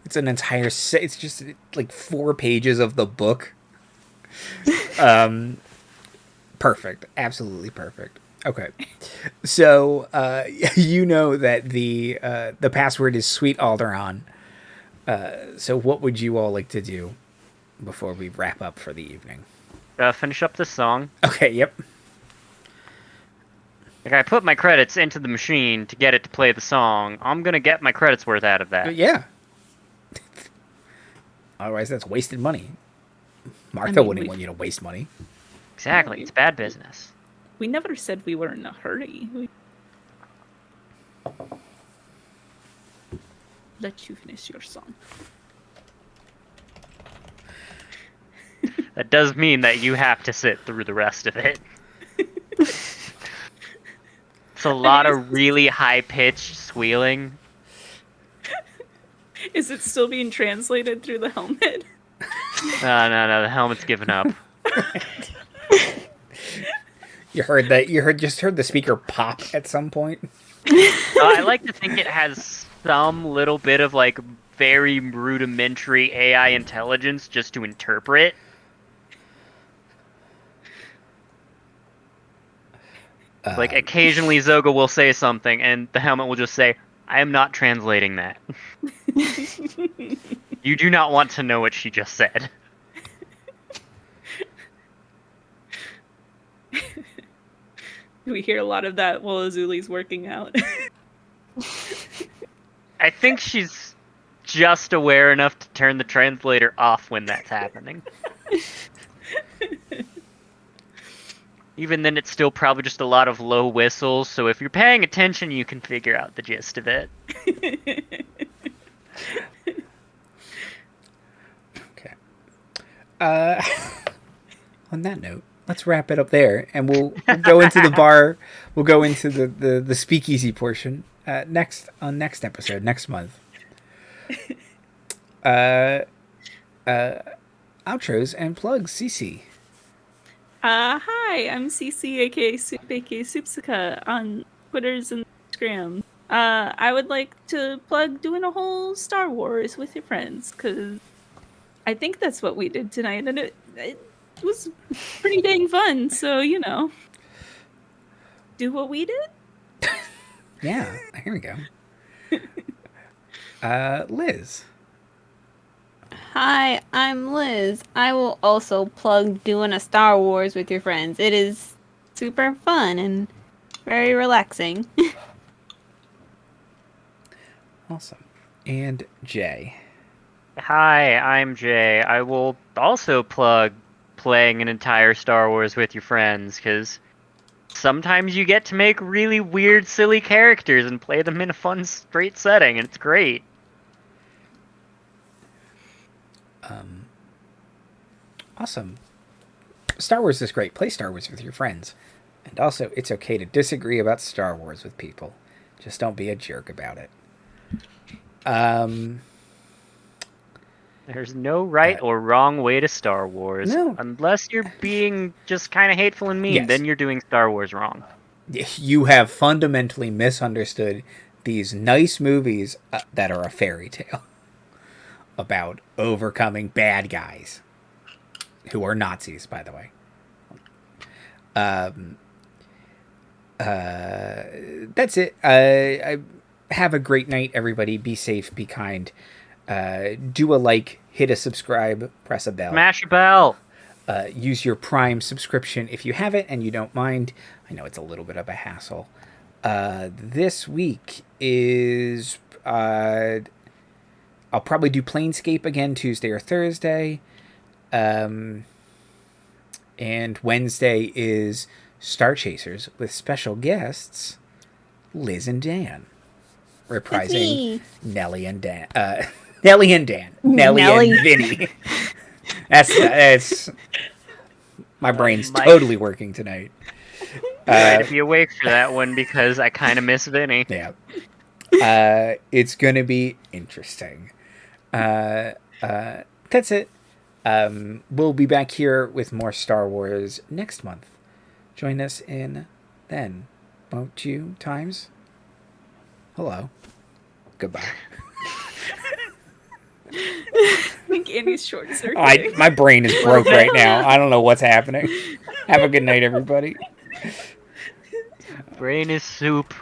S1: It's an entire it's just like 4 pages of the book. Perfect. Absolutely perfect. Okay. So, you know that the password is Sweet Alderaan. So what would you all like to do before we wrap up for the evening?
S3: Finish up this song.
S1: Okay, yep.
S3: Like, I put my credits into the machine to get it to play the song. I'm gonna get my credits worth out of that.
S1: Yeah. Otherwise, that's wasted money. Martha wouldn't want you to waste money.
S3: Exactly. It's bad business.
S2: We never said we were in a hurry. let you finish your song.
S3: That does mean that you have to sit through the rest of it. It's a lot of really high-pitched squealing.
S2: Is it still being translated through the helmet?
S3: No, the helmet's given up.
S1: You heard that? Just heard the speaker pop at some point.
S3: I like to think it has some little bit of, like, very rudimentary AI intelligence just to interpret. Like, occasionally Zoga will say something, and the helmet will just say, I am not translating that. You do not want to know what she just said.
S2: We hear a lot of that while Azuli's working out.
S3: I think she's just aware enough to turn the translator off when that's happening. Even then, it's still probably just a lot of low whistles, so if you're paying attention, you can figure out the gist of it.
S1: Okay. On that note, let's wrap it up there, and we'll go into the bar. We'll go into the speakeasy portion next episode, next month. Outros and plugs, CC.
S2: Hi, I'm CC, aka Soup, aka Soupsica, on Twitters and Instagram. I would like to plug doing a whole Star Wars with your friends, because I think that's what we did tonight, and it was pretty dang fun, so, you know, do what we did?
S1: Yeah, here we go. Liz.
S4: Hi, I'm Liz. I will also plug doing a Star Wars with your friends. It is super fun and very relaxing.
S1: Awesome. And Jay.
S3: Hi, I'm Jay. I will also plug playing an entire Star Wars with your friends, because sometimes you get to make really weird, silly characters and play them in a fun, straight setting, and it's great.
S1: Awesome. Star Wars is great. Play Star Wars with your friends. And also, it's okay to disagree about Star Wars with people. Just don't be a jerk about it.
S3: There's no right or wrong way to Star Wars.
S1: No.
S3: Unless you're being just kind of hateful and mean,
S1: Yes.
S3: then you're doing Star Wars wrong.
S1: You have fundamentally misunderstood these nice movies that are a fairy tale about overcoming bad guys who are Nazis, by the way. That's it. I have a great night, everybody. Be safe, be kind. Do a like, hit a subscribe, press a bell.
S3: Smash a bell!
S1: Use your Prime subscription if you have it and you don't mind. I know it's a little bit of a hassle. This week is... I'll probably do Planescape again Tuesday or Thursday. And Wednesday is Star Chasers with special guests Liz and Dan. Reprising Nelly and Dan. Nelly and Dan. Nelly and Vinny. That's my brain's totally working tonight.
S3: Try to be awake for that one because I kind of miss Vinny.
S1: Yeah. It's going to be interesting. That's it. We'll be back here with more Star Wars next month. Join us in then. Won't you, Times? Hello. Goodbye.
S2: I think Andy's short circuiting.
S1: My brain is broke right now. I don't know what's happening. Have a good night, everybody.
S3: Brain is soup.